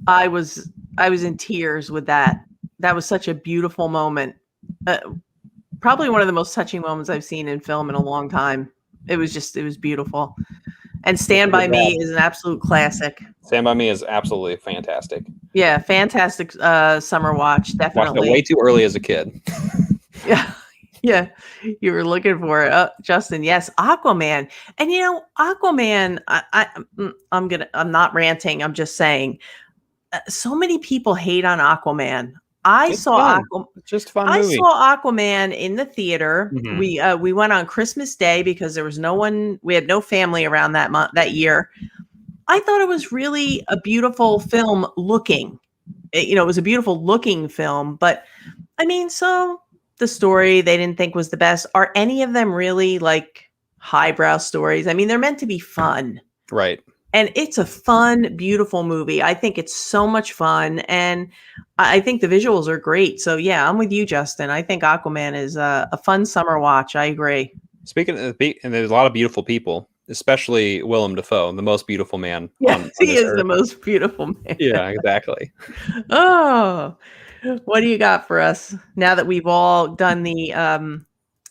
I was in tears with that. That was such a beautiful moment. Probably one of the most touching moments I've seen in film in a long time. It was beautiful. And Stand By Me is an absolute classic. Stand By Me is absolutely fantastic. Yeah, fantastic summer watch. Definitely. Watched it way too early as a kid. Yeah, you were looking for it, Justin. Yes, Aquaman, and Aquaman. I'm not ranting. I'm just saying. So many people hate on Aquaman. It's just a fun movie. I saw Aquaman in the theater. We went on Christmas Day because there was no one. We had no family around that year. I thought it was really a beautiful film looking. It was a beautiful looking film, but I mean, so the story they didn't think was the best. Are any of them really like highbrow stories? I mean, they're meant to be fun. Right. And it's a fun, beautiful movie. I think it's so much fun. And I think the visuals are great. So yeah, I'm with you, Justin. I think Aquaman is a fun summer watch. I agree. Speaking of, and there's a lot of beautiful people, especially Willem Dafoe, the most beautiful man. Yeah, he is the most beautiful man. Yeah, exactly. Oh, what do you got for us now that we've all done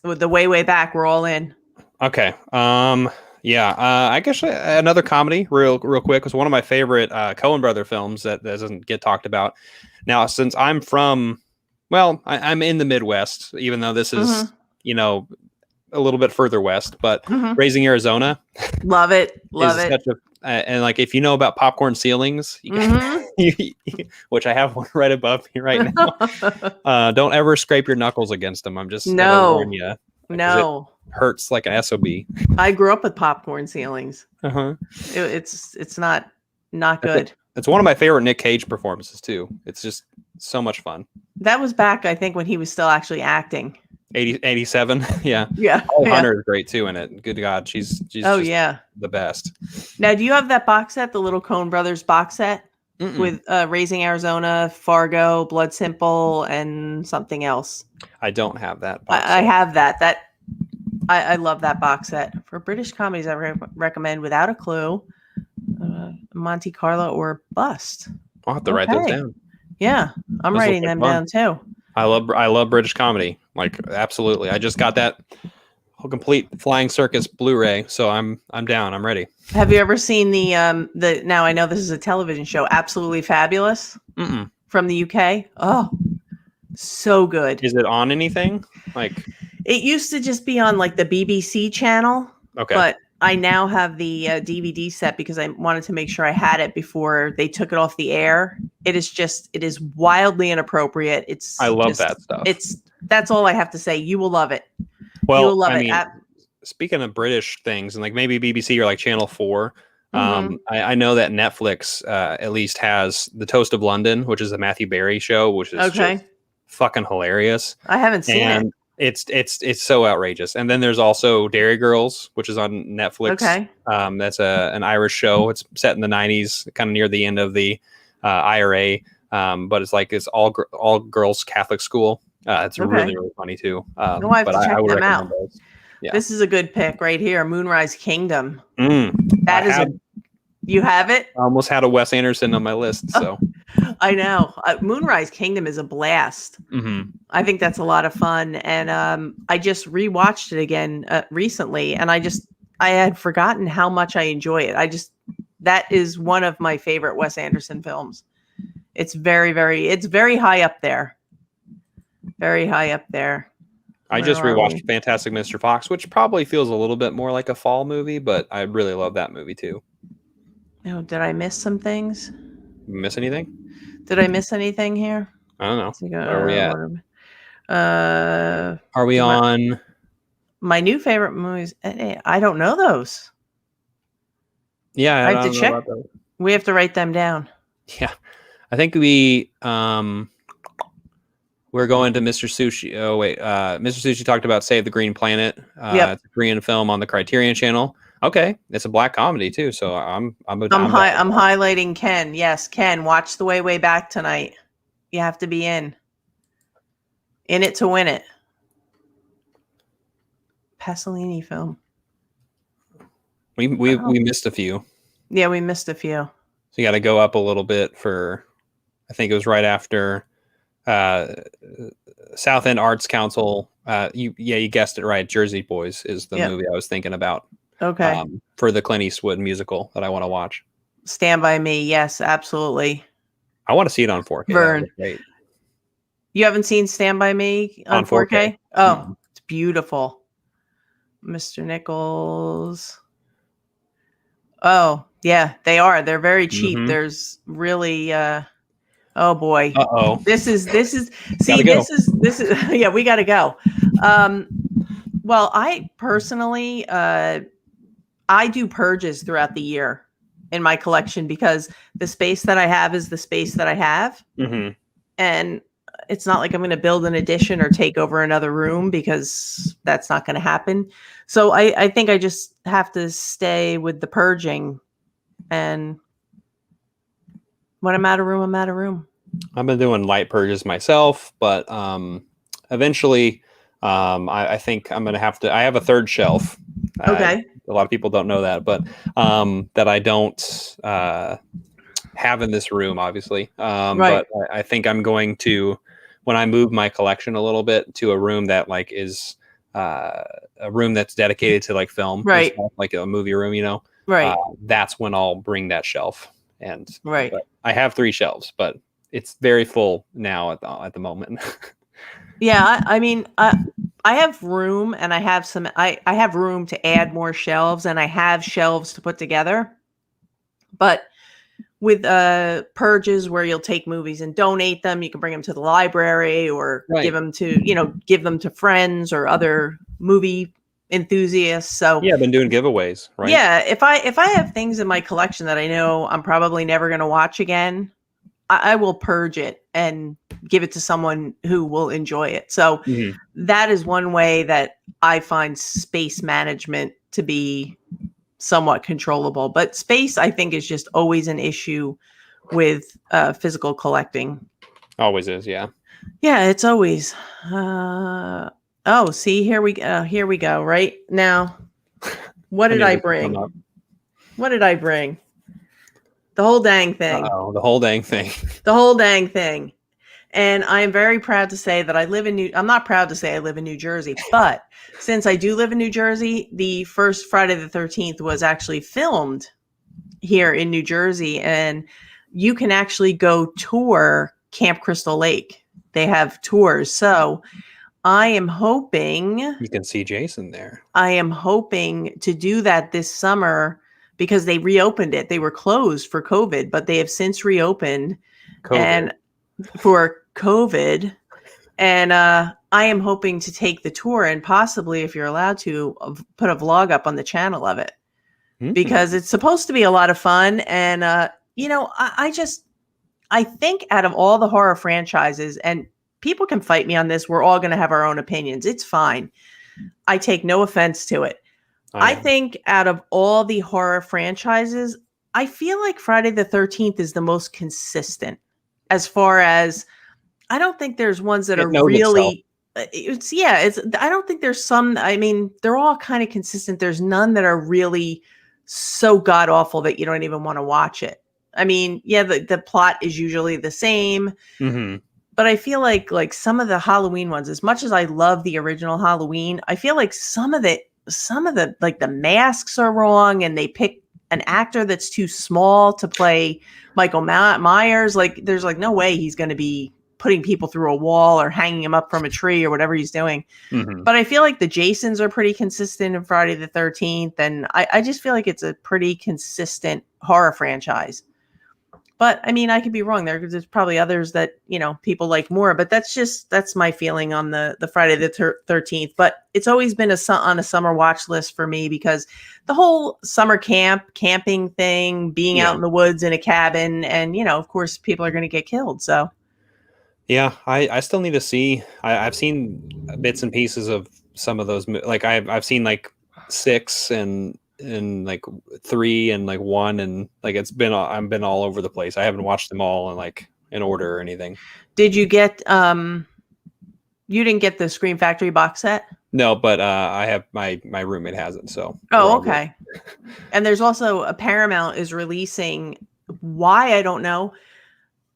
with the way back? We're all in. Okay. I guess another comedy, real quick, was one of my favorite Coen brother films that doesn't get talked about. Now, since I'm from, I'm in the Midwest, even though this is, a little bit further west, but Raising Arizona. Love it. And like, if you know about popcorn ceilings, which I have one right above me right now, don't ever scrape your knuckles against them. I'm just warning you. No. Hurts like an SOB. I grew up with popcorn ceilings. It's not good. It's one of my favorite Nick Cage performances too. It's just so much fun. That was back, I think, when he was still actually acting. 87. Yeah. Yeah. Oh, Hunter is great too in it. Good God. She's oh just yeah, the best. Now, do you have that box set, the little Coen Brothers box set with Raising Arizona, Fargo, Blood Simple, and something else? I don't have that box I set. have that. I love that box set. For British comedies, I recommend Without a Clue, Monte Carlo, or Bust. I'll have to write those down. Yeah, I'm Those writing them down too. I love British comedy. Like, absolutely. I just got that whole complete Flying Circus Blu-ray, so I'm down. I'm ready. Have you ever seen the now I know this is a television show, Absolutely Fabulous from the UK? Oh, so good. Is it on anything? Like, it used to just be on like the BBC channel. Okay. But I now have the DVD set because I wanted to make sure I had it before they took it off the air. It is wildly inappropriate. I love that stuff. That's all I have to say. You will love it. Well, you will love it. Speaking of British things and like maybe BBC or like Channel 4, I know that Netflix at least has The Toast of London, which is a Matthew Berry show, which is just fucking hilarious. I haven't seen it. It's so outrageous. And then there's also Dairy Girls, which is on Netflix. Okay. That's an Irish show. It's set in the 90s, kind of near the end of the IRA. But it's all girls Catholic school. It's really, really funny too. I have to check them out. Those. Yeah. This is a good pick right here. Moonrise Kingdom. You have it? I almost had a Wes Anderson on my list. So I know. Moonrise Kingdom is a blast. I think that's a lot of fun. And I just rewatched it again recently. And I had forgotten how much I enjoy it. That is one of my favorite Wes Anderson films. It's very high up there. Very high up there. I just rewatched Fantastic Mr. Fox, which probably feels a little bit more like a fall movie, but I really love that movie too. Oh, did I miss some things? Miss anything? Did I miss anything here? I don't know. Where are we at? Are we on my new favorite movies? I don't know those. Yeah, I have to check. We have to write them down. Yeah, I think we're going to Mr. Sushi. Oh wait, Mr. Sushi talked about Save the Green Planet. It's a Korean film on the Criterion Channel. Okay, it's a black comedy too, so I'm highlighting Ken. Yes, Ken, watch The Way Back tonight. You have to be in it to win it. Pasolini film. We missed a few. Yeah, we missed a few. So you got to go up a little bit for. I think it was right after South End Arts Council. You guessed it right. Jersey Boys is the movie I was thinking about. Okay. For the Clint Eastwood musical that I want to watch. Stand By Me. Yes, absolutely. I want to see it on 4K. Vern. You haven't seen Stand By Me on 4K? Oh, it's beautiful. Mr. Nichols. Oh, yeah, they are. They're very cheap. There's really oh boy. Uh-oh. This is yeah, we got to go. Well, I personally I do purges throughout the year in my collection because the space that I have is the space that I have. And it's not like I'm going to build an addition or take over another room because that's not going to happen. So I think I just have to stay with the purging. And when I'm out of room, I'm out of room. I've been doing light purges myself, but eventually I think I'm going to have to. I have a third shelf. Okay. A lot of people don't know that, but that I don't have in this room, obviously. But I think I'm going to, when I move my collection a little bit to a room that like is a room that's dedicated to like film, right? Stuff, like a movie room, right? That's when I'll bring that shelf. And right. I have 3 shelves, but it's very full now at the moment. Yeah, I mean, I have room, and I have I have room to add more shelves, and I have shelves to put together. But with purges where you'll take movies and donate them, you can bring them to the library or give them to friends or other movie enthusiasts. So yeah, I've been doing giveaways, right? Yeah, if I have things in my collection that I know I'm probably never going to watch again, I will purge it and give it to someone who will enjoy it. So that is one way that I find space management to be somewhat controllable. But space, I think, is just always an issue with physical collecting. Always is, yeah. Yeah, it's always. Oh, see, here we go. Right now, what did I bring? What did I bring? The whole dang thing. Uh-oh, the whole dang thing. The whole dang thing. And I am very proud to say that I'm not proud to say I live in New Jersey, but since I do live in New Jersey, the first Friday the 13th was actually filmed here in New Jersey, and you can actually go tour Camp Crystal Lake. They have tours. So I am hoping you can see Jason there. I am hoping to do that this summer because they reopened it. They were closed for COVID, but they have since reopened and for COVID. And I am hoping to take the tour and possibly, if you're allowed to, put a vlog up on the channel of it because it's supposed to be a lot of fun. And, I think out of all the horror franchises, and people can fight me on this, we're all going to have our own opinions. It's fine. I take no offense to it. I think out of all the horror franchises, I feel like Friday the 13th is the most consistent as far as I don't think there's ones that are really, I don't think there's some, I mean, they're all kind of consistent. There's none that are really so god awful that you don't even want to watch it. I mean, yeah, the plot is usually the same, but I feel like some of the Halloween ones, as much as I love the original Halloween, I feel like some of the like the masks are wrong and they pick an actor that's too small to play Michael Myers. Like there's like no way he's going to be putting people through a wall or hanging him up from a tree or whatever he's doing. But I feel like the Jasons are pretty consistent in Friday the 13th. And I just feel like it's a pretty consistent horror franchise. But I mean, I could be wrong. There's probably others that, people like more, but that's my feeling on the Friday the 13th. But it's always been on a summer watch list for me because the whole summer camping thing, being out in the woods in a cabin, and, of course, people are going to get killed. So. Yeah, I still need to see. I've seen bits and pieces of some of those. Like I've seen like 6 and like 3 and like 1 and like I've been all over the place. I haven't watched them all in order or anything. Did you get you didn't get the Scream Factory box set? No, but I have my roommate has it, so. Oh, okay. And there's also a Paramount is releasing, why I don't know.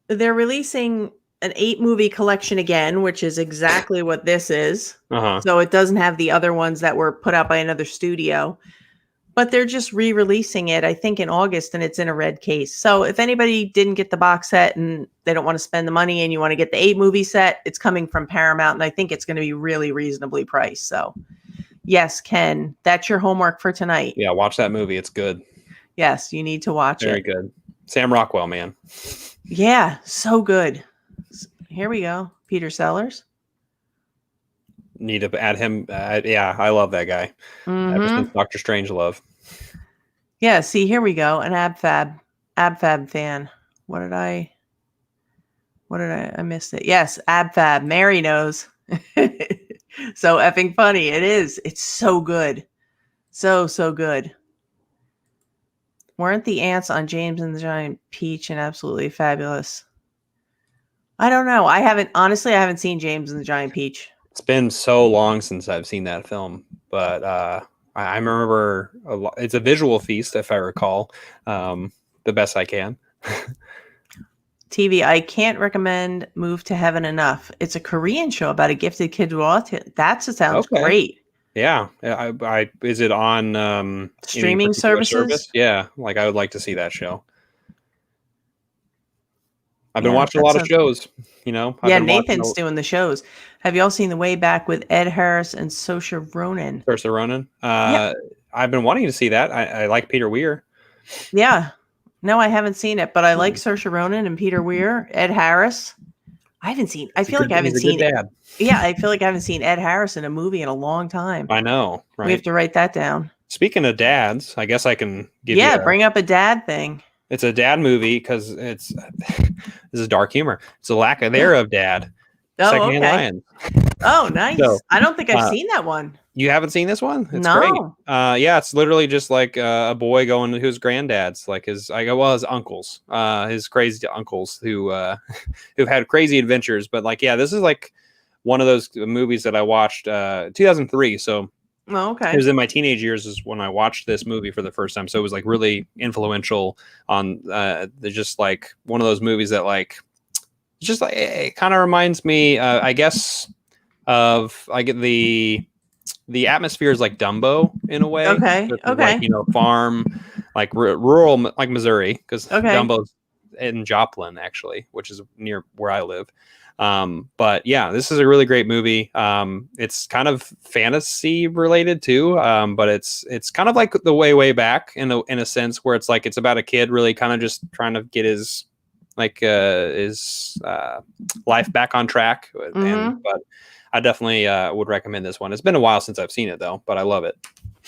They're releasing an 8-movie collection again, which is exactly what this is. So it doesn't have the other ones that were put out by another studio. But they're just re-releasing it, I think, in August, and it's in a red case. So if anybody didn't get the box set and they don't want to spend the money and you want to get the 8-movie set, it's coming from Paramount, and I think it's going to be really reasonably priced. So, yes, Ken, that's your homework for tonight. Yeah, watch that movie. It's good. Yes, you need to watch it. Very good. Sam Rockwell, man. Yeah, so good. Here we go. Peter Sellers. Need to add him. I love that guy. Ever since Dr. Strangelove. Yeah, see, here we go. An AbFab fan. I missed it. Yes, AbFab. Mary knows. So effing funny. It is. It's so good. So good. Weren't the ants on James and the Giant Peach and absolutely fabulous? I don't know. I haven't seen James and the Giant Peach. It's been so long since I've seen that film, but I remember it's a visual feast, if I recall, the best I can. TV, I can't recommend Move to Heaven enough. It's a Korean show about a gifted kid with autism. That sounds great. Yeah. Is it on streaming services? Yeah, I would like to see that show. I've been watching a lot of shows, Nathan's doing the shows. Have y'all seen The Way Back with Ed Harris and Saoirse Ronan? Saoirse Ronan? I've been wanting to see that. I like Peter Weir. Yeah. No, I haven't seen it, but I like Saoirse Ronan and Peter Weir. Ed Harris. I feel like I haven't seen Ed Harris in a movie in a long time. I know, right? We have to write that down. Speaking of dads, I guess I can give you bring up a dad thing. It's a dad movie because it's this is dark humor. It's a lack of there of dad. Oh, Secondhand okay. Lion. Oh, nice. So, I don't think I've seen that one. You haven't seen this one? It's No. great. Yeah, it's literally just like a boy going to his granddad's, like his uncles, his crazy uncles who who've had crazy adventures. But like, yeah, this is like one of those movies that I watched 2003. So Oh, okay. it was in my teenage years is when I watched this movie for the first time. So it was like really influential on just like one of those movies that like just like it kind of reminds me, I guess, of like the atmosphere is like Dumbo in a way. Okay. Okay. Like, you know, farm, like rural, like Missouri, because Dumbo's in Joplin actually, which is near where I live. But yeah, this is a really great movie. It's kind of fantasy related too. But it's kind of like the way back in a sense where it's like it's about a kid really kind of just trying to get his life back on track. And but I definitely would recommend this one. It's been a while since I've seen it though, but I love it.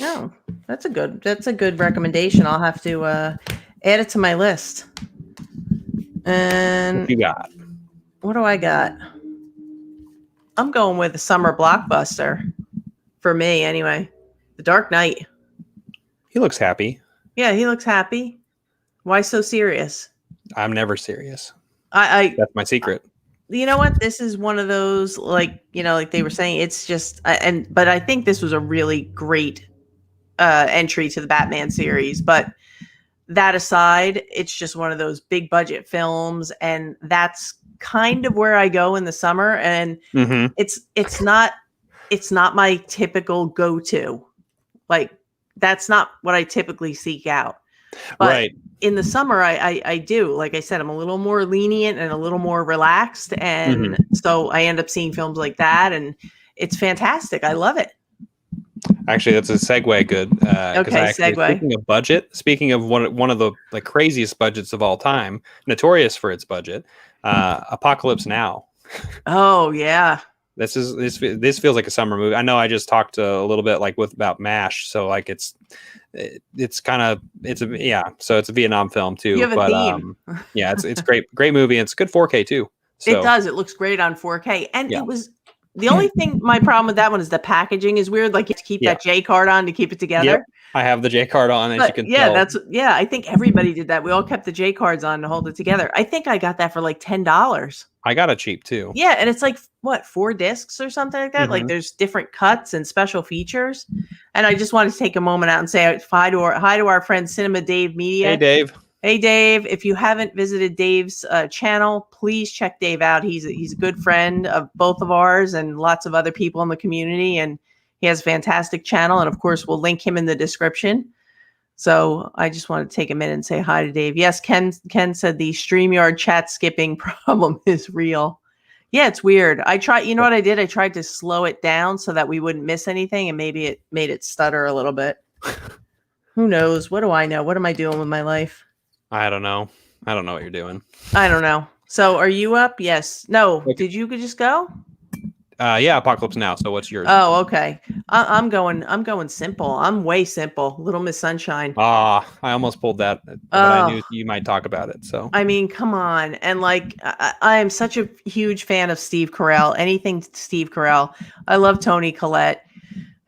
Oh, that's a good recommendation. I'll have to add it to my list. And what you got? What do I got? I'm going with a summer blockbuster for me anyway. The Dark Knight. He looks happy. Yeah, he looks happy. Why so serious? I'm never serious. That's my secret. You know what? This is one of those, like, you know, like they were saying, it's just, but I think this was a really great entry to the Batman series. But that aside, it's just one of those big budget films. And that's kind of where I go in the summer. And it's not my typical go-to. Like, that's not what I typically seek out. But in the summer, I do. Like I said, I'm a little more lenient and a little more relaxed. And so I end up seeing films like that. And it's fantastic. I love it. Actually, that's a segue. Good. Okay, segue. Speaking of one of the like craziest budgets of all time, notorious for its budget, Apocalypse Now. Oh, yeah. This feels like a summer movie. I know I just talked a little bit like about MASH, so like it's a Vietnam film too. You have a theme. Yeah, it's great movie. And it's good 4K too. So. It does. It looks great on 4K, and it was the only thing. My problem with that one is the packaging is weird. Like you have to keep that J card on to keep it together. Yep. I have the J card on, as you can tell. I think everybody did that. We all kept the J cards on to hold it together. I think I got that for like $10. I got it cheap too. Yeah, and it's like what, 4 discs or something like that. Like there's different cuts and special features. And I just want to take a moment out and say hi to our friend Cinema Dave Media. Hey Dave. Hey Dave, if you haven't visited Dave's channel, please check Dave out. He's a good friend of both of ours and lots of other people in the community, and he has a fantastic channel. And of course, we'll link him in the description. So I just want to take a minute and say hi to Dave. Yes, Ken said the StreamYard chat skipping problem is real. Yeah, it's weird. You know what I did? I tried to slow it down so that we wouldn't miss anything, and maybe it made it stutter a little bit. Who knows? What do I know? What am I doing with my life? I don't know. I don't know what you're doing. I don't know. So are you up? Yes. No. Okay. Did you just go? Yeah, Apocalypse Now. So what's yours? Oh, okay. I'm going simple. I'm way simple. Little Miss Sunshine. I almost pulled that, but I knew you might talk about it. So I mean, come on. And like, I am such a huge fan of Steve Carell. Anything Steve Carell. I love Toni Collette,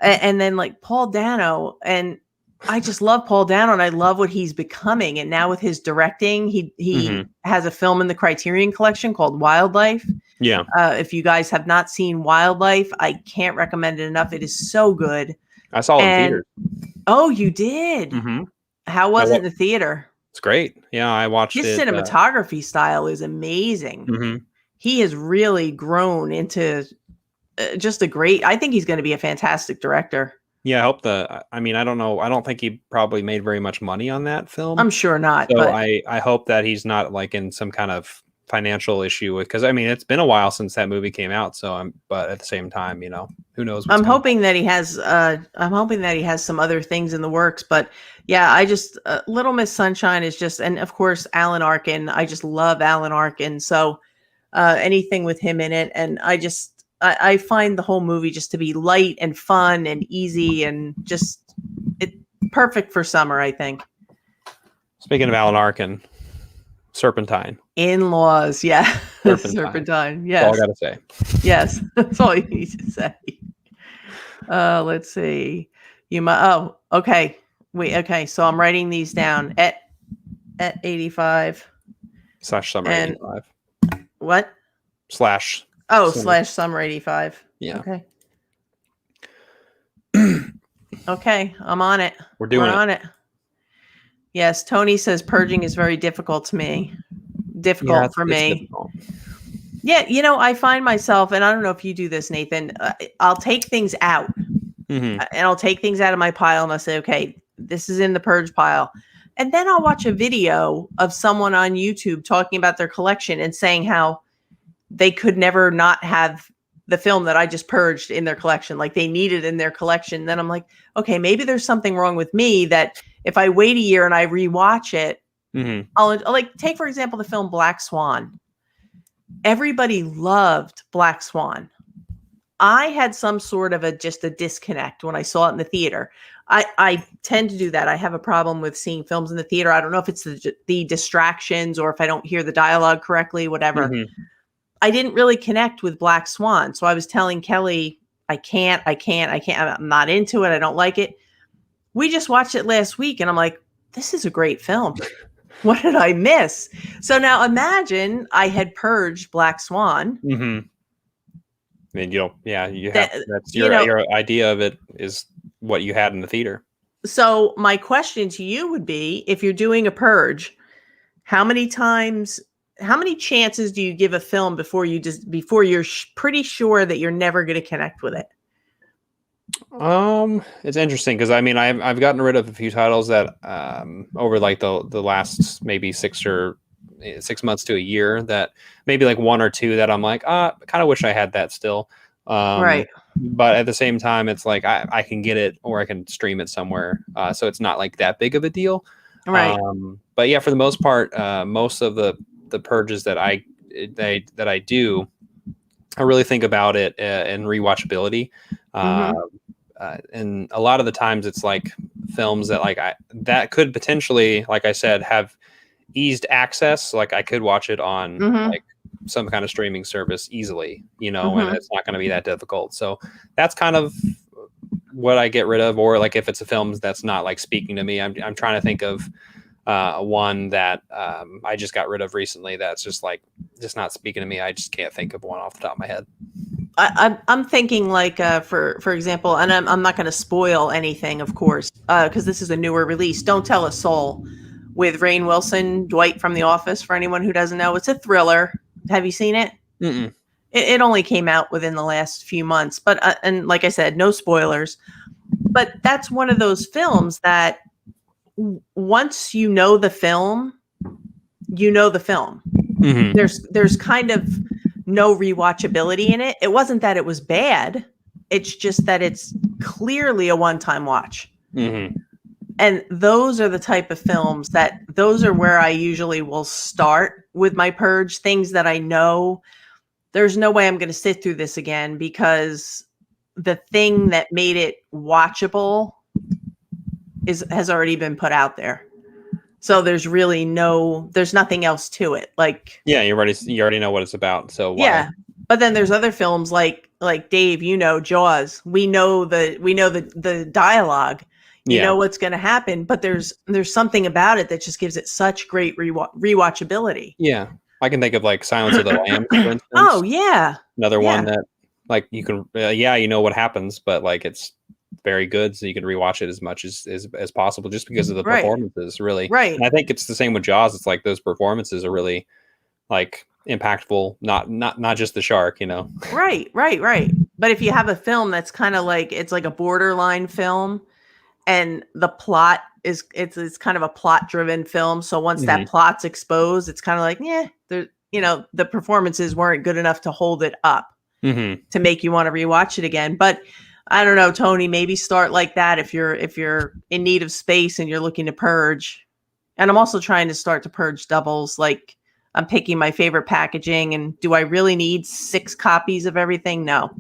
and then like Paul Dano, and I just love Paul Dano, and I love what he's becoming. And now with his directing, he has a film in the Criterion Collection called Wildlife. Yeah. If you guys have not seen Wildlife, I can't recommend it enough. It is so good. I saw it in theater. Oh, you did? Mm-hmm. How was it in the theater? It's great. Yeah, I watched it. His cinematography style is amazing. Mm-hmm. He has really grown into just I think he's going to be a fantastic director. Yeah, I hope I don't know. I don't think he probably made very much money on that film. I'm sure not. So but I hope that he's not like in some kind of financial issue because I mean it's been a while since that movie came out. So but at the same time, you know, who knows? I'm hoping that he has some other things in the works. But yeah, I just Little Miss Sunshine is just, and of course Alan Arkin. I just love Alan Arkin. So anything with him in it, and I find the whole movie just to be light and fun and easy and just perfect for summer, I think. Speaking of Alan Arkin, Serpentine. In-laws, yeah. Serpentine, yes. That's all I gotta say. Yes, that's all you need to say. Let's see. Okay. Okay, so I'm writing these down at 85 / summer and 85. What? / summer. / summer 85. Yeah. Okay. Okay, I'm on it. We're on it. Yes, Tony says purging is very difficult to me. Difficult for me. Difficult. Yeah, I find myself, and I don't know if you do this, Nathan, I'll take things out. Mm-hmm. And I'll take things out of my pile and I'll say, okay, this is in the purge pile. And then I'll watch a video of someone on YouTube talking about their collection and saying how they could never not have the film that I just purged in their collection. Like they need it in their collection. Then I'm like, okay, maybe there's something wrong with me that if I wait a year and I rewatch it, mm-hmm. I'll like take, for example, the film Black Swan. Everybody loved Black Swan. I had some sort of just a disconnect when I saw it in the theater. I tend to do that. I have a problem with seeing films in the theater. I don't know if it's the distractions or if I don't hear the dialogue correctly, whatever. Mm-hmm. I didn't really connect with Black Swan. So I was telling Kelly, I can't. I'm not into it. I don't like it. We just watched it last week and I'm like, this is a great film. What did I miss? So now imagine I had purged Black Swan. Mm-hmm. I mean, you have that's your idea of it is what you had in the theater. So my question to you would be, if you're doing a purge, how many chances do you give a film before you're pretty sure that you're never going to connect with it? It's interesting because I mean I've gotten rid of a few titles that over like the last maybe 6 months to a year, that maybe like 1 or 2 that I'm like, I kind of wish I had that still. Right. But at the same time, it's like I can get it or I can stream it somewhere. So it's not like that big of a deal. Right. But yeah, for the most part, most of the purges that I do, I really think about it in rewatchability. And a lot of the times it's like films that that could potentially, like I said, have eased access. Like I could watch it on like some kind of streaming service easily, and it's not going to be that difficult. So that's kind of what I get rid of. Or like if it's a film that's not like speaking to me, I'm trying to think of one that I just got rid of recently that's just not speaking to me. I just can't think of one off the top of my head. I'm thinking like for example, and I'm not going to spoil anything, of course, because this is a newer release. Don't Tell a Soul with Rainn Wilson, Dwight from The Office. For anyone who doesn't know, it's a thriller. Have you seen it? Mm-mm. It only came out within the last few months, but and like I said, no spoilers. But that's one of those films that once you know the film, you know the film. Mm-hmm. There's kind of no rewatchability in it. It wasn't that it was bad. It's just that it's clearly a one-time watch. Mm-hmm. And those are the type of films those are where I usually will start with my purge, things that I know there's no way I'm going to sit through this again because the thing that made it watchable has already been put out there. So there's nothing else to it. Like, yeah, you already know what it's about. So why? Yeah. But then there's other films like Dave, Jaws. We know the dialogue. You know what's going to happen, but there's something about it that just gives it such great rewatchability. Yeah. I can think of like Silence of the Lambs, for instance. Oh yeah. Another one that like you can, you know what happens, but like it's very good. So you can rewatch it as much as possible just because of the performances, really. Right. And I think it's the same with Jaws. It's like those performances are really like impactful, not just the shark, Right. But if you have a film that's kind of like, it's like a borderline film and the plot it's kind of a plot driven film. So once that plot's exposed, it's kind of like, the performances weren't good enough to hold it up to make you want to rewatch it again. But I don't know, Tony, maybe start like that if you're in need of space and you're looking to purge. And I'm also trying to start to purge doubles. Like I'm picking my favorite packaging, and do I really need 6 copies of everything? No.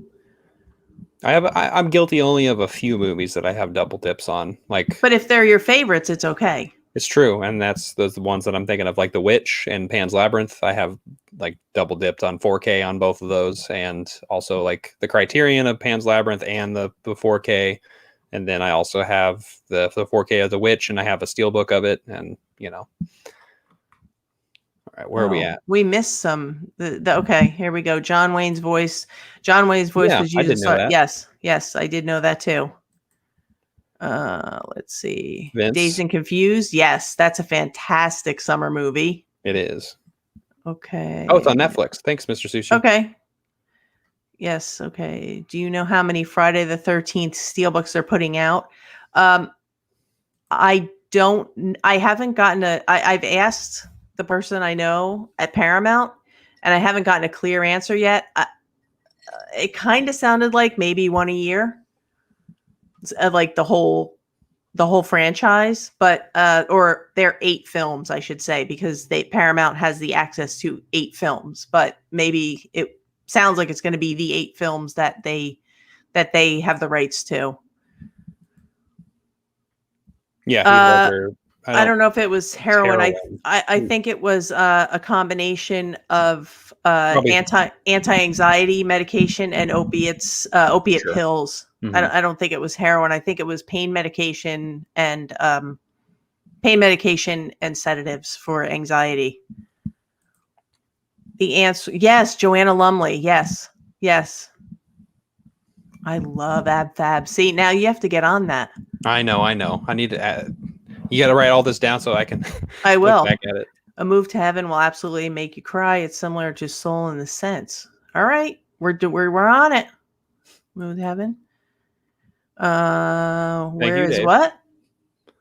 I'm guilty only of a few movies that I have double dips on. Like, but if they're your favorites, it's okay. It's true, and those the ones that I'm thinking of, like The Witch and Pan's Labyrinth. I have like double dipped on 4K on both of those, and also like the Criterion of Pan's Labyrinth and the 4K, and then I also have the 4K of The Witch, and I have a steelbook of it, and All right, where are we at? We missed some. Okay, here we go. John Wayne's voice. John Wayne's voice was used. I didn't know that. Yes, I did know that too. Let's see. Vince? Dazed and Confused. Yes, that's a fantastic summer movie. It is. Okay. Oh, it's on Netflix. Thanks, Mr. Sushi. Okay. Yes. Okay. Do you know how many Friday the 13th steelbooks they're putting out? I don't. I haven't gotten I've asked the person I know at Paramount, and I haven't gotten a clear answer yet. It kind of sounded like maybe one a year. Like the whole franchise, but or they're 8 films, I should say, because Paramount has the access to 8 films, but maybe it sounds like it's going to be the 8 films that they have the rights to. Yeah, I don't know if it was heroin. I think it was a combination of anti-anxiety medication and opiate pills. Mm-hmm. I don't think it was heroin. I think it was pain medication and sedatives for anxiety. The answer, yes, Joanna Lumley. Yes. I love AbFab. See, now you have to get on that. I know. I need to add. You got to write all this down so I can. I will. Look back at it. A Move to Heaven will absolutely make you cry. It's similar to Soul in the Sense. All right, we're on it. Move to Heaven.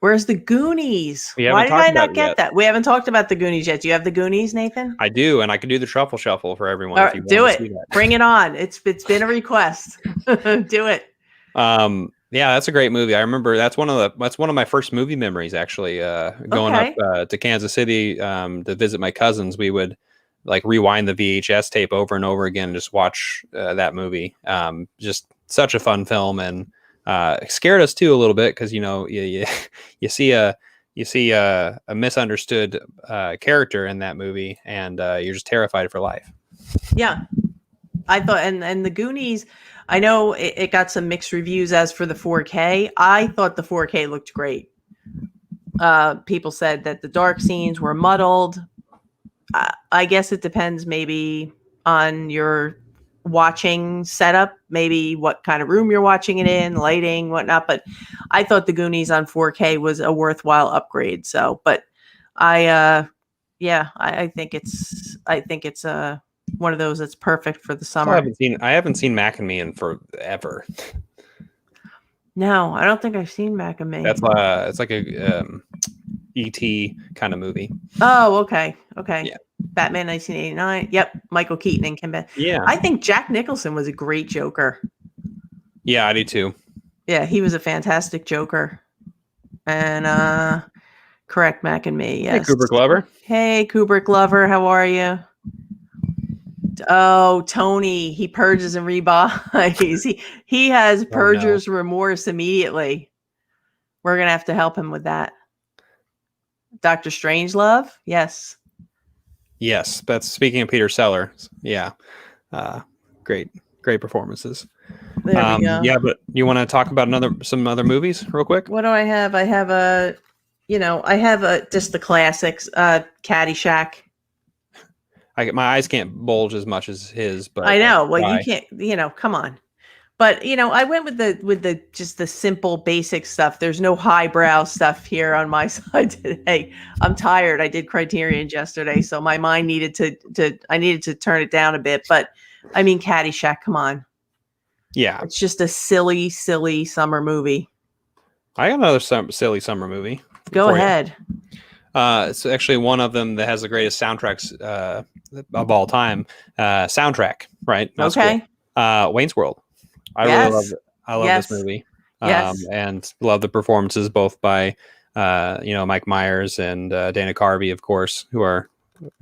Where's the Goonies? Why did I not get that? We haven't talked about the Goonies yet. Do you have the Goonies, Nathan? I do, and I can do the truffle shuffle for everyone. If you do it. Bring it on. It's been a request. Do it. Yeah, that's a great movie. I remember that's one of my first movie memories. Actually, going up to Kansas City to visit my cousins, we would like rewind the VHS tape over and over again and just watch that movie. Just such a fun film, and scared us too a little bit because you see a misunderstood character in that movie, and you're just terrified for life. Yeah, I thought, and the Goonies. I know it got some mixed reviews as for the 4K. I thought the 4K looked great. People said that the dark scenes were muddled. I guess it depends maybe on your watching setup, maybe what kind of room you're watching it in, lighting, whatnot. But I thought the Goonies on 4K was a worthwhile upgrade. So, but I think it's one of those that's perfect for the summer. I haven't seen Mac and Me in forever. No, I don't think I've seen Mac and Me. That's it's like a E.T. kind of movie. Oh, okay. Yeah. Batman 1989. Yep, Michael Keaton and Kim. Yeah, I think Jack Nicholson was a great Joker. Yeah, I do too. Yeah, he was a fantastic Joker. And correct, Mac and Me. Yes. Hey, Kubrick Lover. Hey, Kubrick Lover. How are you? Oh, Tony, he purges and rebuys. He has purger's remorse immediately. We're going to have to help him with that. Dr. Strangelove? Yes. Yes, that's speaking of Peter Sellers. Yeah. Great performances. There we go. Yeah, but you want to talk about some other movies real quick? What do I have? I have just the classics, Caddyshack. My eyes can't bulge as much as his, but I know. Well, you can't. Come on. But I went with the just the simple basic stuff. There's no highbrow stuff here on my side today. I'm tired. I did Criterion yesterday, so my mind needed to turn it down a bit. But I mean, Caddyshack. Come on. Yeah, it's just a silly summer movie. I got another silly summer movie. Go ahead. It's actually one of them that has the greatest soundtracks of all time. Soundtrack, right? That's okay. Cool. Wayne's World. I really love it. I love this movie. And love the performances both by Mike Myers and Dana Carvey, of course, who are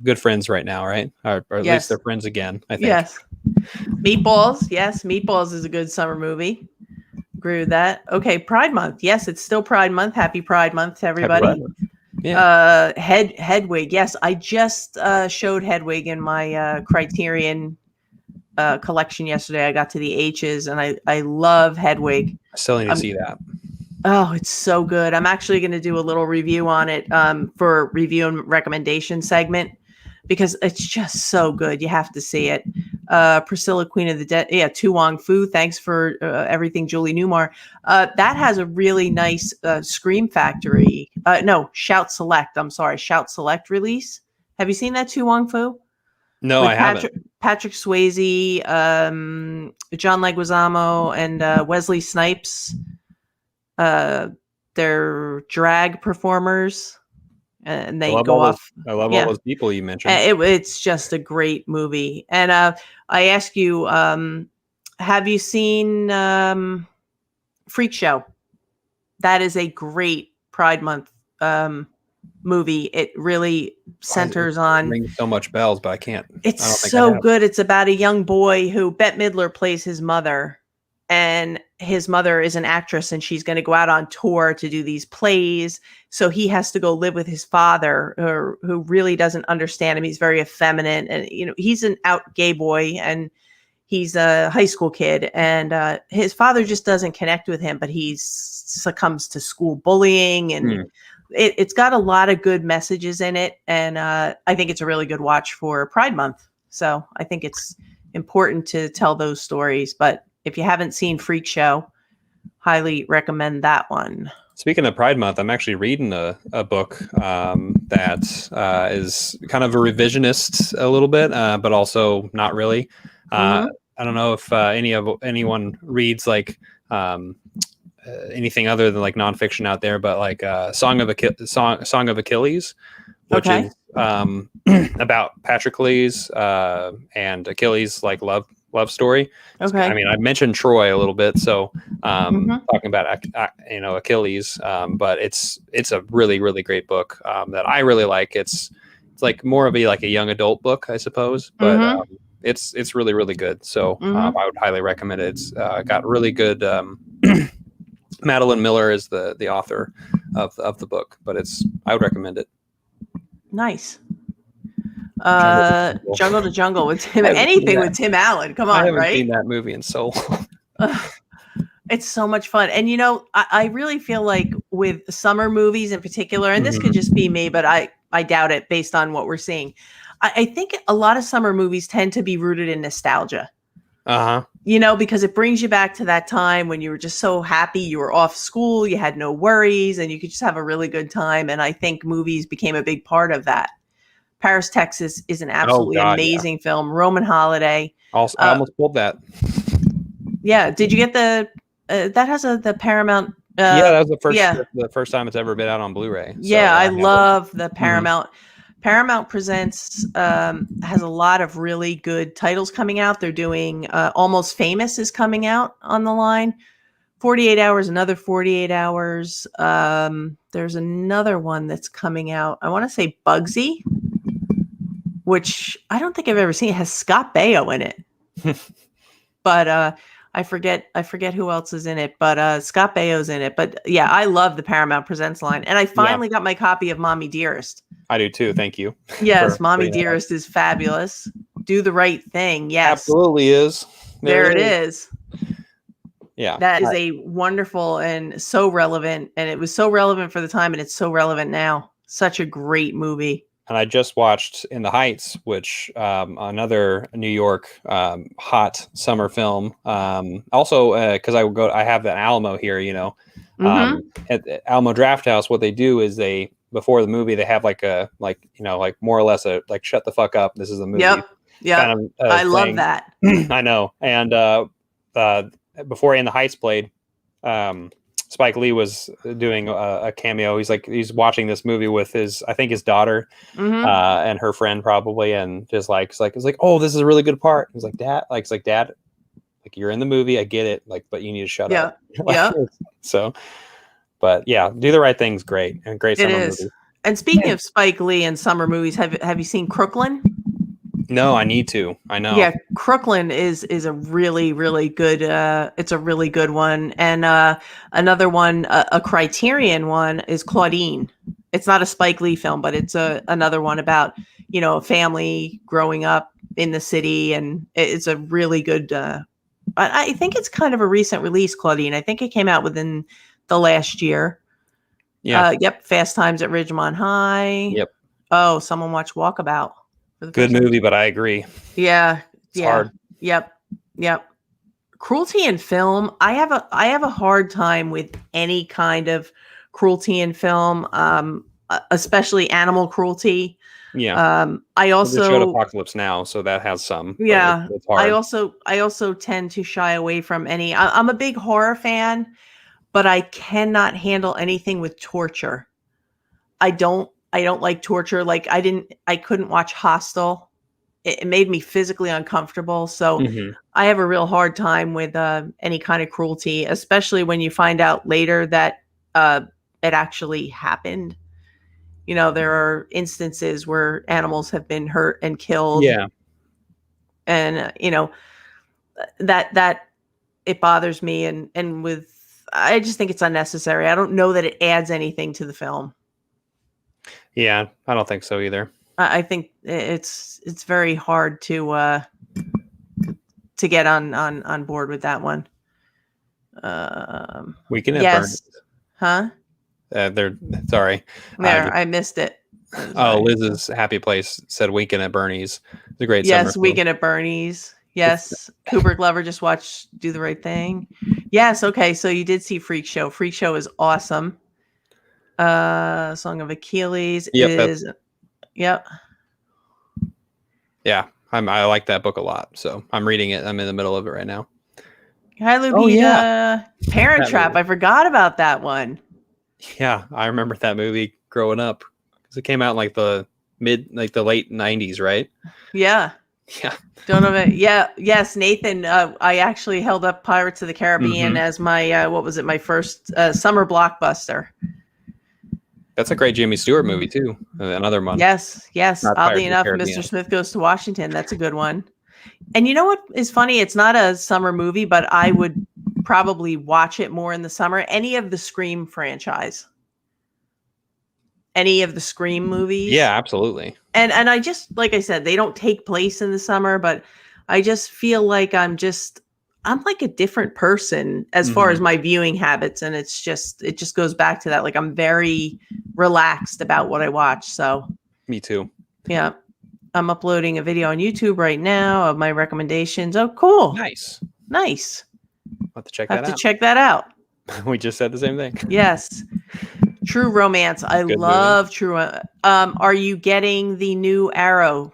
good friends right now, right? Or at least they're friends again, I think. Yes. Meatballs. Yes, Meatballs is a good summer movie. Agree with that. Okay, Pride Month. Yes, it's still Pride Month. Happy Pride Month to everybody. Hedwig. Yes, I just showed Hedwig in my Criterion collection yesterday. I got to the H's, and I love Hedwig. I still need to see that. Oh, it's so good. I'm actually going to do a little review on it for review and recommendation segment, because it's just so good. You have to see it. Priscilla, Queen of the Dead. Yeah, Tu Wong Fu. Thanks for everything, Julie Newmar. That has a really nice Scream Factory. No, Shout Select. I'm sorry, Shout Select release. Have you seen that, Tu Wong Fu? No, I haven't. Patrick Swayze, John Leguizamo, and Wesley Snipes. They're drag performers, and they go off. I love all those people you mentioned. It's just a great movie. And I ask you, have you seen Freak Show? That is a great Pride Month movie. It really centers on. Rings so much bells, but I can't. It's so good. It's about a young boy who Bette Midler plays his mother. And his mother is an actress, and she's going to go out on tour to do these plays. So he has to go live with his father, who really doesn't understand him. He's very effeminate, and he's an out gay boy, and he's a high school kid. And his father just doesn't connect with him, but he succumbs to school bullying, and it's got a lot of good messages in it. And I think it's a really good watch for Pride Month. So I think it's important to tell those stories, but. If you haven't seen Freak Show, highly recommend that one. Speaking of Pride Month, I'm actually reading a book that is kind of a revisionist a little bit, but also not really. I don't know if anyone reads like anything other than like nonfiction out there, but like Song of Achilles, which is about Patroclus and Achilles' like love story. Okay. I mean, I mentioned Troy a little bit, so talking about Achilles, but it's a really, really great book that I really like. It's like more of a young adult book, I suppose, but it's really, really good. So I would highly recommend it. It's got really good. Madeline Miller is the author of the book, but I would recommend it. Nice. Jungle to Jungle with Tim. Anything with Tim Allen. Come on, I haven't right? seen that movie in so long. It's so much fun. And I really feel like with summer movies in particular, and this could just be me, but I doubt it based on what we're seeing. I think a lot of summer movies tend to be rooted in nostalgia. Because it brings you back to that time when you were just so happy, you were off school, you had no worries, and you could just have a really good time. And I think movies became a big part of that. Paris, Texas is an absolutely amazing film. Roman Holiday. Also, I almost pulled that. Yeah. Did you get that has the Paramount? That was the first time it's ever been out on Blu-ray. So I love the Paramount. Paramount Presents has a lot of really good titles coming out. They're doing Almost Famous is coming out on the line. 48 Hours, another 48 Hours. There's another one that's coming out. I want to say Bugsy, which I don't think I've ever seen. It has Scott Baio in it. But I forget who else is in it, but Scott Baio's in it. But yeah, I love the Paramount Presents line. And I finally got my copy of Mommy Dearest. I do too. Thank you. Yes, Mommy Dearest is fabulous. Do the Right Thing. Yes. Absolutely is. There it is. Yeah. That is a wonderful and so relevant. And it was so relevant for the time, and it's so relevant now. Such a great movie. And I just watched In the Heights, which another New York hot summer film. Also, because I have the Alamo here, at the Alamo Drafthouse. What they do is before the movie they have like more or less a like shut the fuck up. This is the movie. Yep. Yeah. Kind of, I love that. I know. And before In the Heights played, Spike Lee was doing a cameo. He's watching this movie with his daughter and her friend probably, and just it's like, oh, this is a really good part. He's like, Dad, Dad, you're in the movie, I get it, but you need to shut up. Yeah. So, but yeah, Do the Right Thing's great and great summer movie. And speaking of Spike Lee and summer movies, have you seen Crooklyn? No, I need to. I know. Yeah, Crooklyn is a really, really good. It's a really good one. And another one, a Criterion one, is Claudine. It's not a Spike Lee film, but it's another one about, a family growing up in the city, and it's a really good. I think it's kind of a recent release, Claudine. I think it came out within the last year. Yeah. Yep. Fast Times at Ridgemont High. Yep. Oh, someone watched Walkabout. Good movie, but I agree. Yeah. It's hard. Yep. Cruelty in film. I have a hard time with any kind of cruelty in film, especially animal cruelty. Yeah. I also showed Apocalypse Now, so that has some. Yeah. It's hard. I also tend to shy away from any. I'm a big horror fan, but I cannot handle anything with torture. I don't like torture. Like I couldn't watch Hostel. It made me physically uncomfortable. So I have a real hard time with any kind of cruelty, especially when you find out later that it actually happened. There are instances where animals have been hurt and killed. Yeah. And, that it bothers me. And I just think it's unnecessary. I don't know that it adds anything to the film. Yeah, I don't think so either. I think it's very hard to get on board with that one. Weekend at Bernie's. Huh? They're sorry. I missed it. Liz's Happy Place said Weekend at Bernie's. It's a great summer Weekend at Bernie's. Yes. Cooper Glover just watched Do the Right Thing. Yes. Okay. So you did see Freak Show. Freak Show is awesome. Song of Achilles is. Yep. Yeah. I like that book a lot. So I'm reading it. I'm in the middle of it right now. Hi, Lupita. Parent Trap. Movie. I forgot about that one. Yeah. I remember that movie growing up because it came out in like the late 90s, right? Yeah. Yeah. Don't know it. Yeah. Yes, Nathan. I actually held up Pirates of the Caribbean as my my first summer blockbuster. That's a great Jimmy Stewart movie too. Another one. Yes. Oddly enough, Mr. Smith Goes to Washington. That's a good one. And you know what is funny? It's not a summer movie, but I would probably watch it more in the summer. Any of the Scream franchise. Any of the Scream movies. Yeah, absolutely. And I just, like I said, they don't take place in the summer, but I just feel like I'm like a different person as far as my viewing habits. And it just goes back to that. Like I'm very relaxed about what I watch. So me too. Yeah. I'm uploading a video on YouTube right now of my recommendations. Oh, cool. Nice. I'll have to check that out. We just said the same thing. Yes. True Romance. I love True. Are you getting the new Arrow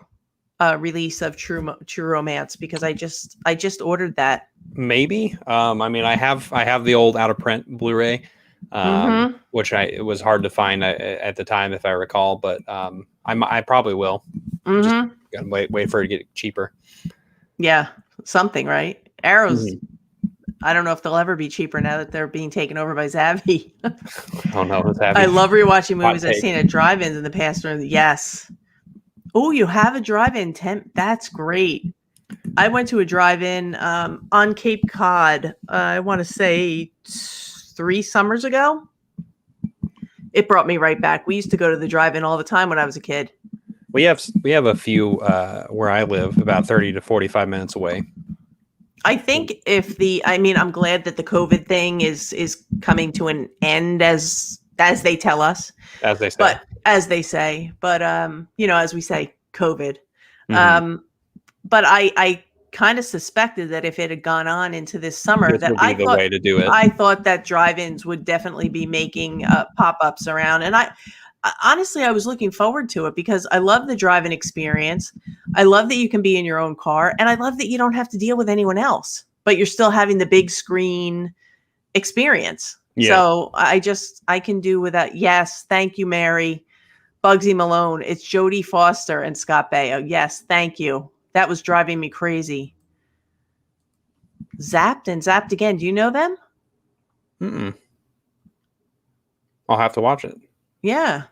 release of True Romance? Because I just ordered that. Maybe. I have the old out of print Blu-ray, which it was hard to find at the time, if I recall. But I probably will. Just gotta wait for it to get cheaper. Yeah, something, right? Arrow's. I don't know if they'll ever be cheaper now that they're being taken over by Zavvi. Oh no, Zavvi. I love rewatching movies I've seen at drive-ins in the past. Yes. Oh, you have a drive-in tent? That's great. I went to a drive-in on Cape Cod. I want to say 3 summers ago. It brought me right back. We used to go to the drive-in all the time when I was a kid. We have a few where I live, about 30 to 45 minutes away. I think I'm glad that the COVID thing is coming to an end as they tell us. As they say. But as we say, COVID. But I kind of suspected that if it had gone on into this summer, that I thought way to do it. I thought that drive-ins would definitely be making pop-ups around. And honestly, I was looking forward to it because I love the drive-in experience. I love that you can be in your own car, and I love that you don't have to deal with anyone else, but you're still having the big screen experience. Yeah. So I can do with that. Yes. Thank you, Mary. Bugsy Malone. It's Jodie Foster and Scott Baio. Yes. Thank you. That was driving me crazy. Zapped and Zapped Again. Do you know them? I'll have to watch it. Yeah.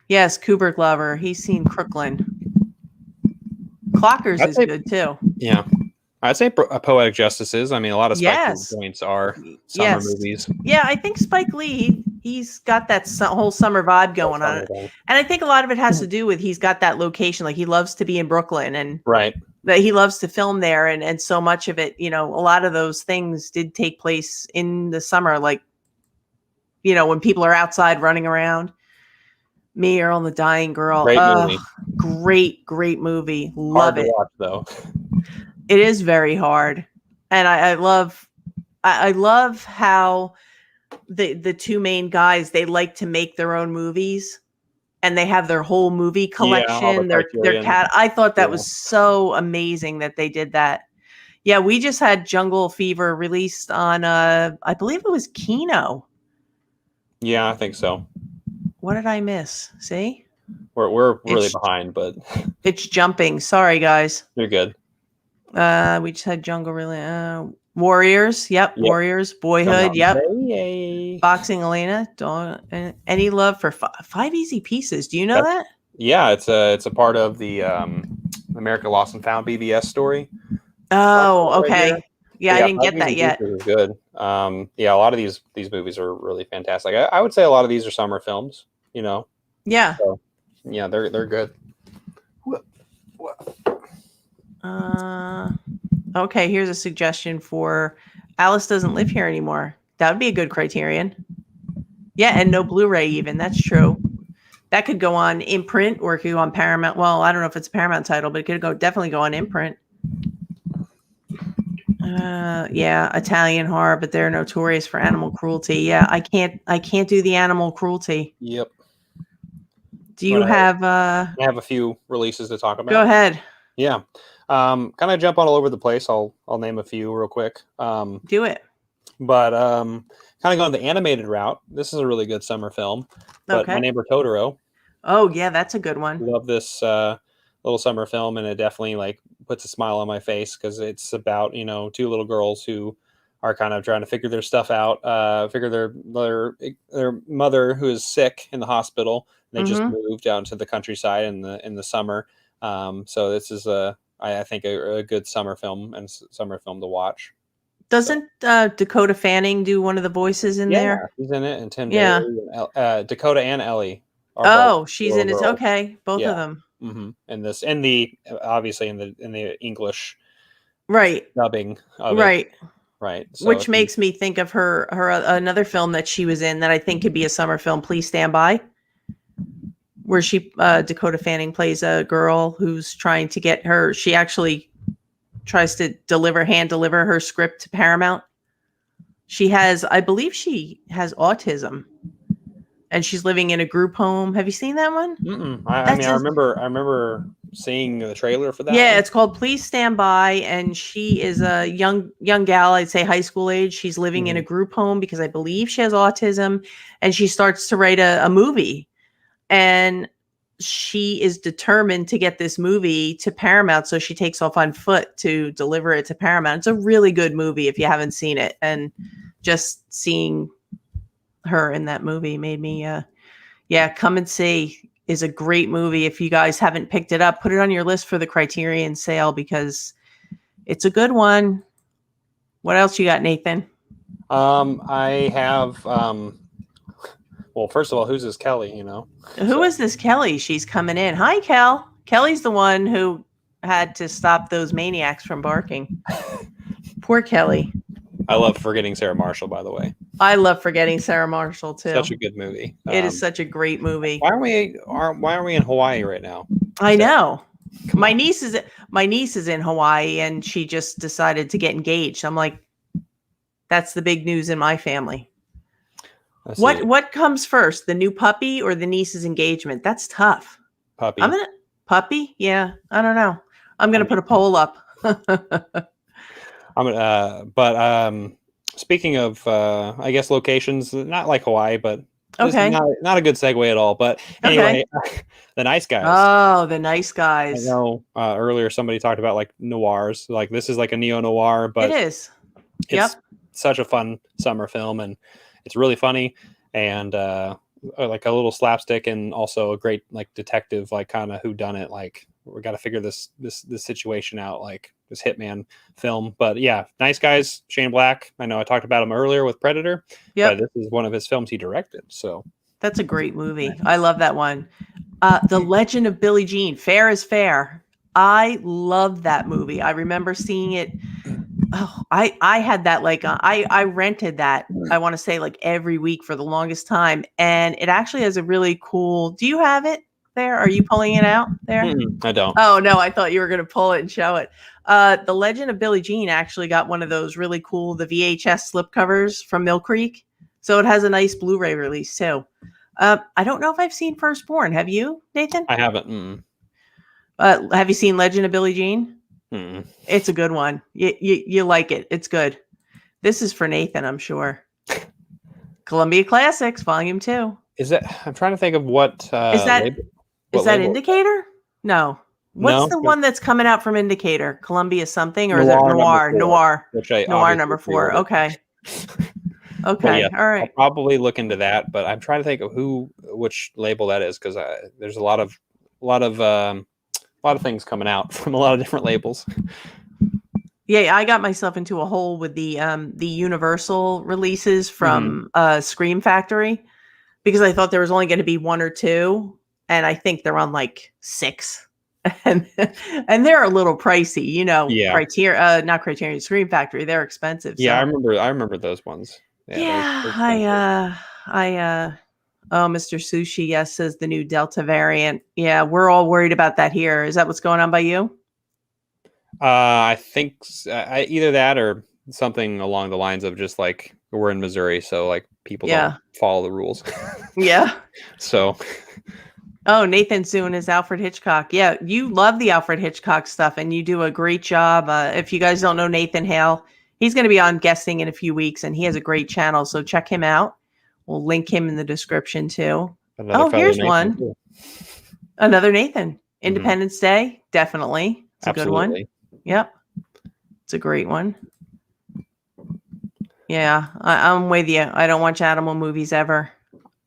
Yes, Cooper Glover. He's seen Crooklyn. Clockers is good too. Yeah. I'd say Poetic Justices. I mean, a lot of Spike Lee joints are summer movies. Yeah, I think Spike Lee, he's got that whole summer vibe going on. And I think a lot of it has to do with he's got that location. Like he loves to be in Brooklyn and right. that he loves to film there. And so much of it, you know, a lot of those things did take place in the summer. Like, you know, when people are outside running around. Me, Earl and the Dying Girl. Great movie. Great movie. Hard Love it. to watch, though. It is very hard. And I love how the two main guys, they like to make their own movies and they have their whole movie collection, their cat. I thought that was so amazing that they did that. Yeah, we just had Jungle Fever released on I believe it was Kino. Yeah, I think so. What did I miss? See? We're really behind, but it's jumping. Sorry, guys. You're good. We just had Jungle Warriors. Yep. Warriors. Boyhood. Yep. Yay. Boxing Elena. Any love for Five Easy Pieces? Do you know that? Yeah, it's a part of the America Lost and Found BBS story. Oh, okay. Right, yeah, I didn't get that yet. Is good. Yeah, a lot of these movies are really fantastic. I would say a lot of these are summer films. You know. Yeah. So, yeah, they're good. Okay, here's a suggestion for Alice Doesn't Live Here Anymore. That would be a good criterion. Yeah, and no Blu-ray even. That's true. That could go on Imprint or it could go on Paramount. Well, I don't know if it's a Paramount title, but it could definitely go on Imprint. Yeah, Italian horror, but they're notorious for animal cruelty. Yeah, I can't do the animal cruelty. Yep. Do you have I have a few releases to talk about. Go ahead. Yeah. Kind of jump all over the place. I'll name a few real quick. Do it. But kind of going the animated route. This is a really good summer film. But My Neighbor Totoro. Oh yeah, that's a good one. Love this little summer film, and it definitely like puts a smile on my face because it's about, you know, two little girls who are kind of trying to figure their stuff out, figure their mother who is sick in the hospital. They just moved out to the countryside in the summer. So this is I think a good summer film and summer film to watch. Doesn't Dakota Fanning do one of the voices in there? Yeah, she's in it, and Tim Daly, and Dakota and Ellie. She's in it. Okay, both of them. Mm-hmm. And this, and the obviously in the English, dubbing of it. Right. So which makes me think of her another film that she was in that I think could be a summer film. Please Stand By, where Dakota Fanning plays a girl who's trying to get her. She actually tries to hand deliver her script to Paramount. I believe she has autism, and she's living in a group home. Have you seen that one? I remember seeing the trailer for that. Yeah, it's called Please Stand By, and she is a young gal, I'd say high school age. She's living in a group home because I believe she has autism, and she starts to write a movie, and she is determined to get this movie to Paramount, so she takes off on foot to deliver it to Paramount. It's a really good movie if you haven't seen it, and just seeing her in that movie made me come and see. Is a great movie. If you guys haven't picked it up, put it on your list for the Criterion sale because it's a good one. What else you got, Nathan? I have well, first of all, who's this Kelly, you know? Who is this Kelly? She's coming in. Hi, Kel. Kelly's the one who had to stop those maniacs from barking. Poor Kelly. I love Forgetting Sarah Marshall, by the way. I love Forgetting Sarah Marshall too. Such a good movie. It is such a great movie. Why aren't we in Hawaii right now? I know. My niece is in Hawaii, and she just decided to get engaged. I'm like, that's the big news in my family. What comes first, the new puppy or the niece's engagement? That's tough. Puppy. Puppy? Yeah, I don't know. I'm gonna put a poll up. Speaking of, I guess locations, not like Hawaii, but okay, not a good segue at all. But anyway, The Nice Guys. Oh, The Nice Guys. I know earlier somebody talked about like noirs. Like this is like a neo-noir, but it is. It's such a fun summer film, and it's really funny and like a little slapstick, and also a great like detective, like kind of whodunit. Like we got to figure this situation out. Like this hitman film. But yeah, Nice Guys, Shane Black. I know I talked about him earlier with Predator. Yep. But this is one of his films he directed. So that's a great movie. I love that one. The Legend of Billie Jean, Fair is Fair. I love that movie. I remember seeing it. Oh, I had that like I rented that. I want to say like every week for the longest time, and it actually has a really cool. Do you have it there? Are you pulling it out there? I don't. Oh no, I thought you were going to pull it and show it. The Legend of Billie Jean actually got one of those really cool the VHS slipcovers from Mill Creek, so it has a nice Blu-ray release too. I don't know if I've seen Firstborn. Have you, Nathan? I haven't. Have you seen Legend of Billie Jean? Mm-mm. It's a good one. You like it. It's good. This is for Nathan, I'm sure. Columbia Classics, Volume 2. Is that? I'm trying to think of what is that. label, Is that Indicator? No. What's the one that's coming out from Indicator? Columbia something, or is it Noir? Noir. Noir number 4. Okay. Okay. Yeah, all right. I'll probably look into that, but I'm trying to think of which label that is, because there's a lot of things coming out from a lot of different labels. Yeah, I got myself into a hole with the Universal releases from Scream Factory, because I thought there was only going to be 1 or 2, and I think they're on like 6, and they're a little pricey, you know. Yeah. Not Criterion, Scream Factory, they're expensive. Yeah, so. I remember those ones. Yeah, Mr. Sushi, yes, says the new Delta variant. Yeah, we're all worried about that here. Is that what's going on by you? I think either that or something along the lines of just like we're in Missouri, so like people don't follow the rules. Yeah. So. Oh, Nathan's doing his Alfred Hitchcock. Yeah, you love the Alfred Hitchcock stuff, and you do a great job. If you guys don't know Nathan Hale, he's going to be on guesting in a few weeks, and he has a great channel, so check him out. We'll link him in the description too. Here's Nathan one. Too. Another Nathan. Independence Day, definitely. It's a good one. Yep. It's a great one. Yeah, I'm with you. I don't watch animal movies ever.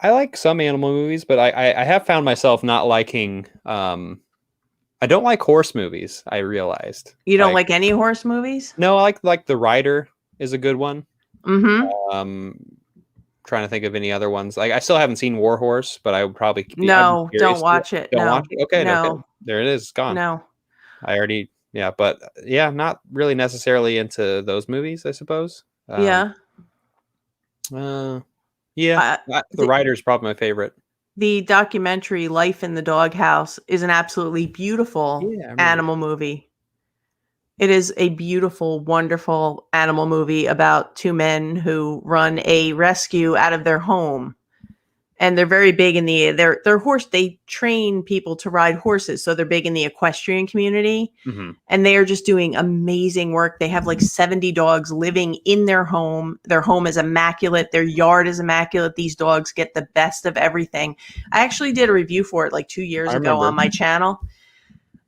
I like some animal movies, but I have found myself not liking. I don't like horse movies. I realized. You don't like any horse movies? No, I like The Rider is a good one. Mm-hmm. Trying to think of any other ones. Like I still haven't seen War Horse, but I would probably don't watch it. Don't watch it. Okay, no. Okay. There it is. It's gone. No. I already but not really necessarily into those movies, I suppose. The Rider is probably my favorite. The documentary Life in the Doghouse is an absolutely beautiful animal movie. It is a beautiful, wonderful animal movie about 2 men who run a rescue out of their home. And they're very big in their horse. They train people to ride horses. So they're big in the equestrian community. Mm-hmm. And they are just doing amazing work. They have like 70 dogs living in their home. Their home is immaculate. Their yard is immaculate. These dogs get the best of everything. I actually did a review for it like 2 years ago on my channel.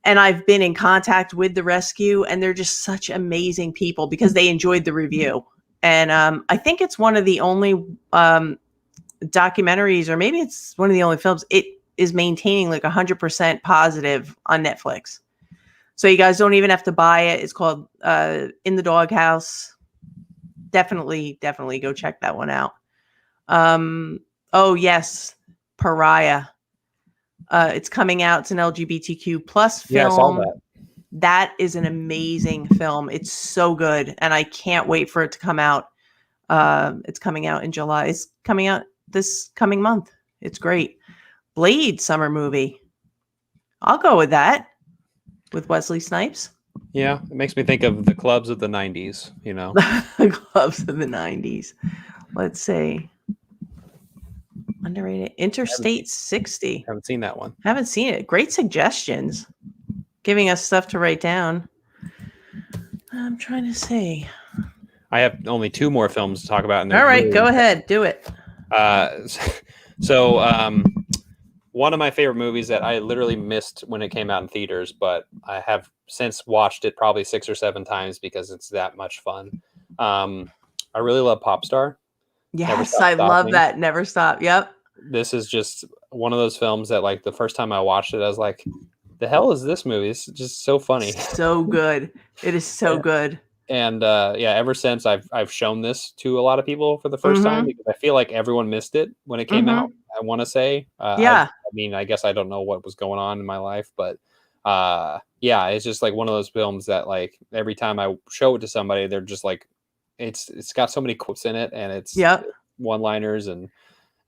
And I've been in contact with the rescue, and they're just such amazing people because they enjoyed the review. And I think it's one of the only documentaries, or maybe it's one of the only films, it is maintaining like 100% positive on Netflix. So you guys don't even have to buy it. It's called In the Doghouse. Definitely go check that one out. Oh yes, Pariah. It's coming out. It's an LGBTQ plus film. Yeah, I saw that. That is an amazing film. It's so good, and I can't wait for it to come out. It's coming out in July. It's coming out this coming month. It's great. Blade summer movie. I'll go with that. With Wesley Snipes. Yeah, it makes me think of the clubs of the 90s, you know. The clubs of the 90s. Let's see. Underrated. Interstate 60. Haven't seen that one. Haven't seen it. Great suggestions. Giving us stuff to write down. I'm trying to see. I have only 2 more films to talk about. All right, go ahead. Do it. One of my favorite movies that I literally missed when it came out in theaters, but I have since watched it probably 6 or 7 times because it's that much fun. I really love Popstar. Yes, I love that. Never Stop. Yep. This is just one of those films that, like, the first time I watched it, I was like, the hell is this movie? It's just so funny. So good. It is so good. And yeah, ever since I've shown this to a lot of people for the first time because I feel like everyone missed it when it came out. I want to say, yeah. I mean, I guess I don't know what was going on in my life, but yeah, it's just like one of those films that like every time I show it to somebody, they're just like, it's got so many quotes in it, and it's one-liners and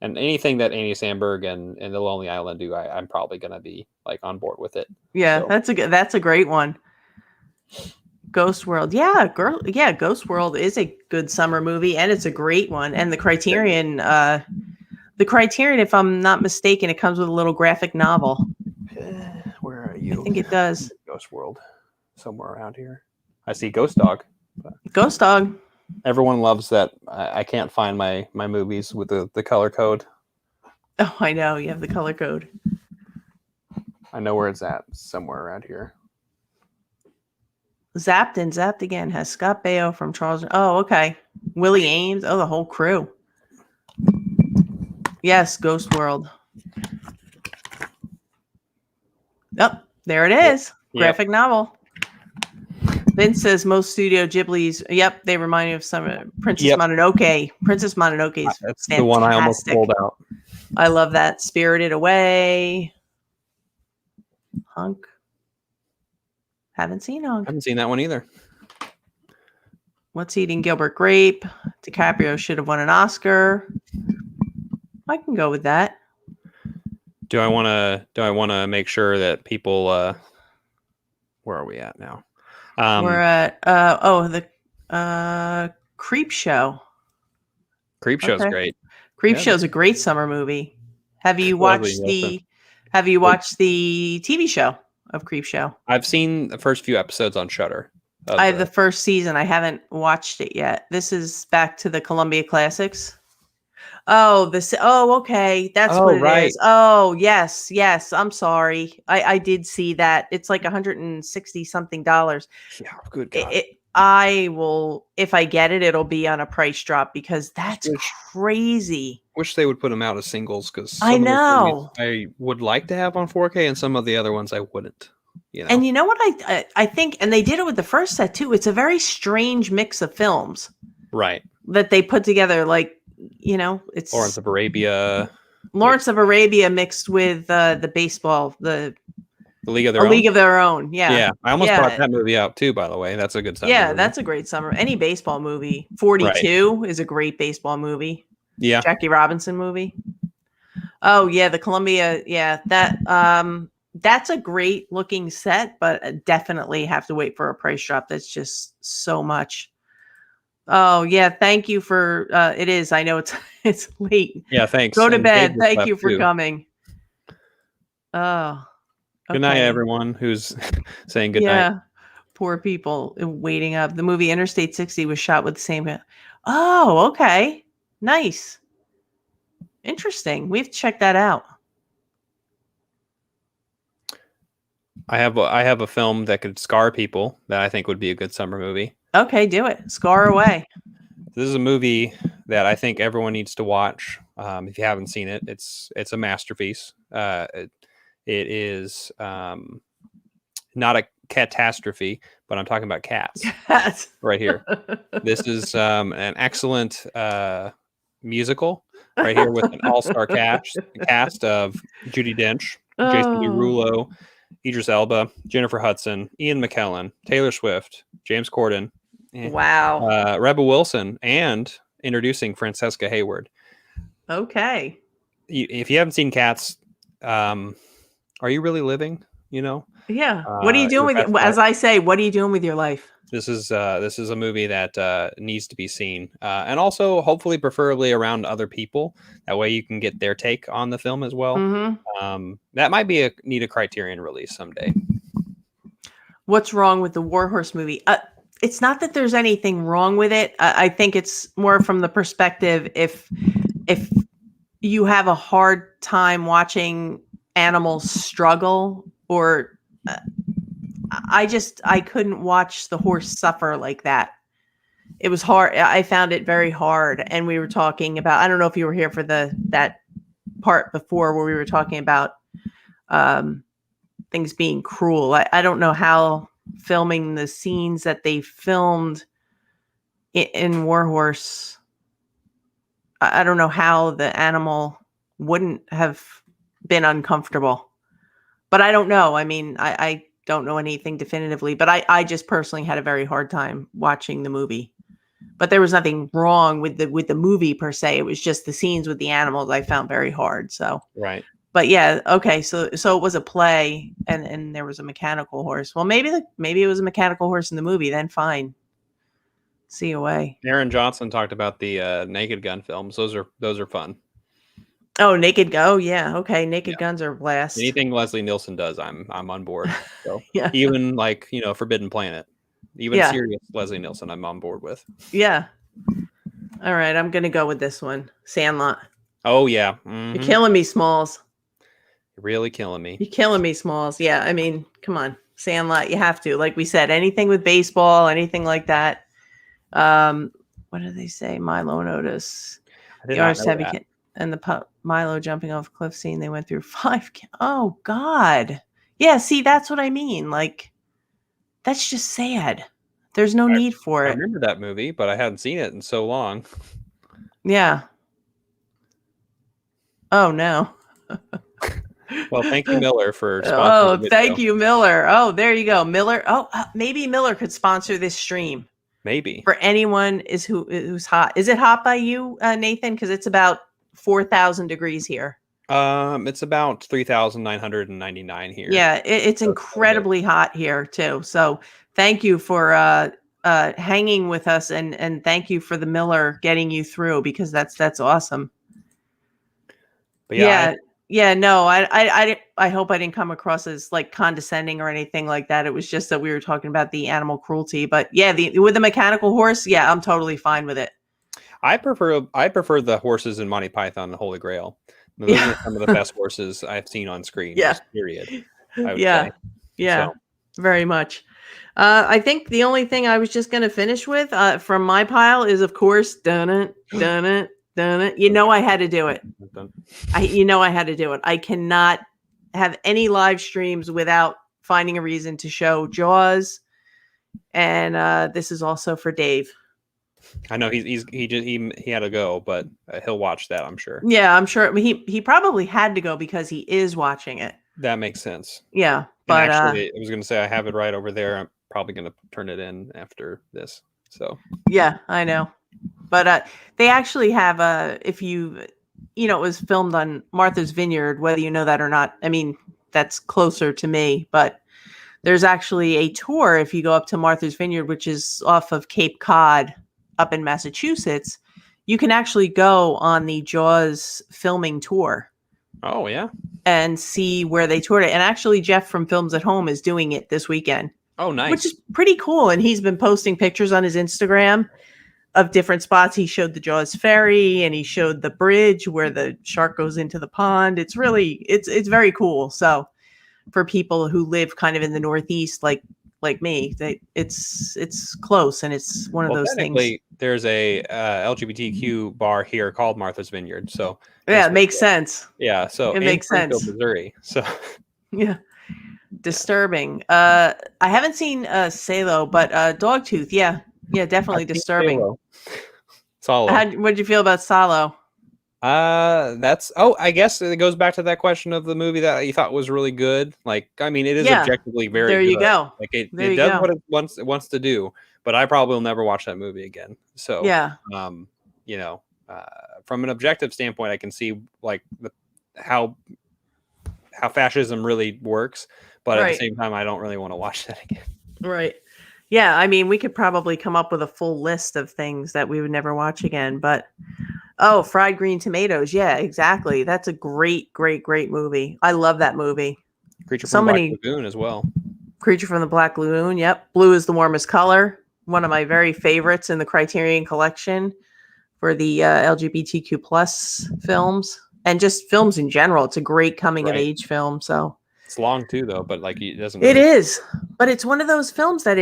anything that Andy Samberg and The Lonely Island do, I'm probably gonna be like on board with it. Yeah, so. that's a great one. Ghost World. Yeah, Ghost World is a good summer movie, and it's a great one. And the Criterion, if I'm not mistaken, it comes with a little graphic novel. Where are you? I think it does. Ghost World. Somewhere around here. I see Ghost Dog. Ghost Dog. Everyone loves that. I can't find my movies with the color code. Oh, I know. You have the color code. I know where it's at. Somewhere around here. Zapped and Zapped Again has Scott Baio from Charles. Oh, okay. Willie Ames. Oh, the whole crew. Yes, Ghost World. Yep, there it is. Graphic novel. Vince says most Studio Ghibli's. Yep, they remind me of some Princess Mononoke. Princess Mononoke is that's fantastic. The one I almost pulled out. I love that. Spirited Away. Hunk. Haven't seen Hunk. Haven't seen that one either. What's Eating Gilbert Grape? DiCaprio should have won an Oscar. I can go with that. Do I want to make sure that people where are we at now? We're at the Creep Show. Creep Show's great. Creep Show's a great summer movie. Have you watched the TV show of Creep Show? I've seen the first few episodes on Shudder. I have the first season. I haven't watched it yet. This is back to the Columbia Classics. Okay. That's what it is. Oh, yes. I'm sorry. I did see that. It's like $160 something. Yeah, good God. I will, if I get it, it'll be on a price drop because that's crazy. Wish they would put them out as singles because I know I would like to have on 4K and some of the other ones I wouldn't. You know? And you know what I think, and they did it with the first set too. It's a very strange mix of films, right? That they put together, like it's Lawrence of Arabia. Lawrence of Arabia mixed with the baseball, the League of Their Own. League of Their Own. Yeah. I almost brought that movie out too. By the way, that's a good summer. Yeah, that's a great summer. Any baseball movie. 42 is a great baseball movie. Yeah, Jackie Robinson movie. Oh yeah, the Columbia. Yeah, that's a great looking set, but definitely have to wait for a price drop. That's just so much. Oh yeah, thank you for it is. I know it's late. Yeah, thanks. Go to bed. Thank you for coming. Oh. Okay. Good night, everyone who's saying good night. Yeah. Poor people waiting up. The movie Interstate 60 was shot with the same. Oh, okay. Nice. Interesting. We have to check that out. I have a film that could scar people that I think would be a good summer movie. Okay, do it. Scar away. This is a movie that I think everyone needs to watch. If you haven't seen it, it's a masterpiece. It is not a catastrophe, but I'm talking about Cats right here. This is an excellent musical right here with an all-star cast of Judi Dench, Jason Derulo, Idris Elba, Jennifer Hudson, Ian McKellen, Taylor Swift, James Corden. Wow. Rebel Wilson, and introducing Francesca Hayward. Okay. If you haven't seen Cats, are you really living? Yeah. What are you doing with? As I say, what are you doing with your life? This is a movie that needs to be seen, and also hopefully, preferably around other people. That way, you can get their take on the film as well. Mm-hmm. That might be need a Criterion release someday. What's wrong with the Warhorse movie? It's not that there's anything wrong with it. I think it's more from the perspective if you have a hard time watching animals struggle, or I couldn't watch the horse suffer like that. It was hard. I found it very hard. And we were talking about, I don't know if you were here for that part before where we were talking about things being cruel. I don't know how filming the scenes that they filmed in Warhorse, I don't know how the animal wouldn't have been uncomfortable. But I don't know. I mean, I don't know anything definitively, but I just personally had a very hard time watching the movie. But there was nothing wrong with the movie per se. It was just the scenes with the animals I found very hard. So Right. But yeah, okay. So it was a play, and there was a mechanical horse. Well, maybe it was a mechanical horse in the movie. Then fine. See you away. Aaron Johnson talked about the Naked Gun films. Those are fun. Oh, Naked Go. Yeah. Okay. Naked Guns are a blast. Anything Leslie Nielsen does, I'm on board. So Yeah. even like, Forbidden Planet, even serious Leslie Nielsen, I'm on board with. Yeah. All right. I'm going to go with this one. Sandlot. Oh yeah. Mm-hmm. You're killing me, Smalls. You're really killing me. You're killing me, Smalls. Yeah. I mean, come on. Sandlot. You have to, like we said, anything with baseball, anything like that. What do they say? Milo and Otis. The artist heavy kid and the Milo jumping off a cliff scene. They went through 5. Oh God. Yeah. See, that's what I mean. Like, that's just sad. There's no need for it. I remember that movie, but I hadn't seen it in so long. Yeah. Oh no. Well, thank you, Miller, for sponsoring. Oh, thank you, Miller. Oh, there you go, Miller. Oh, maybe Miller could sponsor this stream. Maybe for anyone who's hot. Is it hot by you, Nathan? Because it's about 4,000 degrees here. It's about 3,999 here. Yeah, it's incredibly hot here too. So thank you for hanging with us, and thank you for the Miller getting you through, because that's awesome. But no, I hope I didn't come across as like condescending or anything like that. It was just that we were talking about the animal cruelty. But yeah, with the mechanical horse, yeah, I'm totally fine with it. I prefer the horses in Monty Python and the Holy Grail. Those are some of the best horses I've seen on screen. Yeah. Period. I would say. Yeah, so. Very much. I think the only thing I was just going to finish with from my pile is, of course, done it. You know I had to do it. I had to do it. I cannot have any live streams without finding a reason to show Jaws, and this is also for Dave. I know he had to go, but he'll watch that, I'm sure. Yeah, I'm sure. He probably had to go because he is watching it. That makes sense. Yeah, but actually, I was going to say I have it right over there. I'm probably going to turn it in after this. So yeah, I know. But they actually have if you it was filmed on Martha's Vineyard, whether you know that or not. I mean, that's closer to me, but there's actually a tour if you go up to Martha's Vineyard, which is off of Cape Cod up in Massachusetts. You can actually go on the Jaws filming tour. Oh, yeah. And see where they toured it. And actually, Jeff from Films at Home is doing it this weekend. Oh, nice. Which is pretty cool. And he's been posting pictures on his Instagram of different spots. He showed the Jaws ferry, and he showed the bridge where the shark goes into the pond. It's really, it's very cool. So for people who live kind of in the Northeast, like me, it's close, and it's one of those things. There's a LGBTQ bar here called Martha's Vineyard. So yeah, it makes sense. Yeah. So it makes sense. Missouri. So yeah. Disturbing. I haven't seen Salo, but Dogtooth, yeah, definitely disturbing. Salo. What did you feel about Salo? I guess it goes back to that question of the movie that you thought was really good. Like, I mean, it is objectively very good. There you go. Like it does what it wants to do, but I probably will never watch that movie again. So yeah. From an objective standpoint, I can see like how fascism really works, but at the same time, I don't really want to watch that again. Right. Yeah, I mean, we could probably come up with a full list of things that we would never watch again, but Fried Green Tomatoes. Yeah, exactly. That's a great, great, great movie. I love that movie. Creature from the Black Lagoon as well. Creature from the Black Lagoon. Yep. Blue is the Warmest Color. One of my very favorites in the Criterion Collection for the LGBTQ plus films, and just films in general. It's a great coming of age film. So it's long too, though, but like it doesn't. It is, but it's one of those films that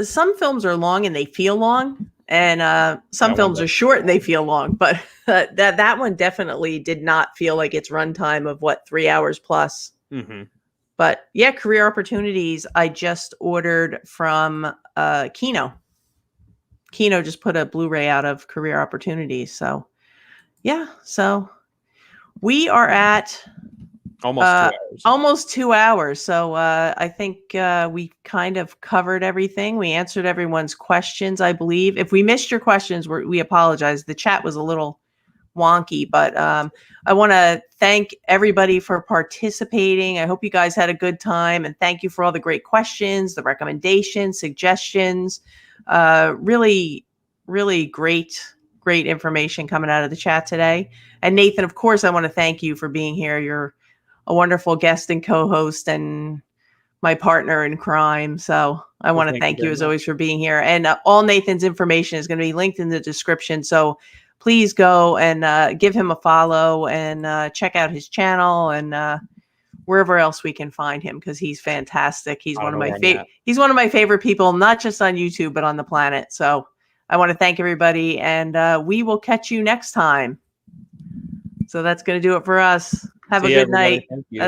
some films are long and they feel long, and some films are short and they feel long. But that one definitely did not feel like its runtime of 3 hours plus. Mm-hmm. But yeah, career opportunities. I just ordered from Kino. Kino just put a Blu-ray out of career opportunities. So yeah, so we are at almost 2 hours. Almost 2 hours. So I think we kind of covered everything. We answered everyone's questions, I believe. If we missed your questions, we apologize. The chat was a little wonky, but I want to thank everybody for participating. I hope you guys had a good time, and thank you for all the great questions, the recommendations, suggestions. Really, really great information coming out of the chat today. And Nathan, of course, I want to thank you for being here. You're a wonderful guest and co-host and my partner in crime. So I want to thank you as always for being here. And all Nathan's information is going to be linked in the description. So please go and give him a follow and check out his channel and wherever else we can find him, because he's fantastic. He's one of my favorite people, not just on YouTube, but on the planet. So I want to thank everybody, and we will catch you next time. So that's going to do it for us. Have a good night. Thank you.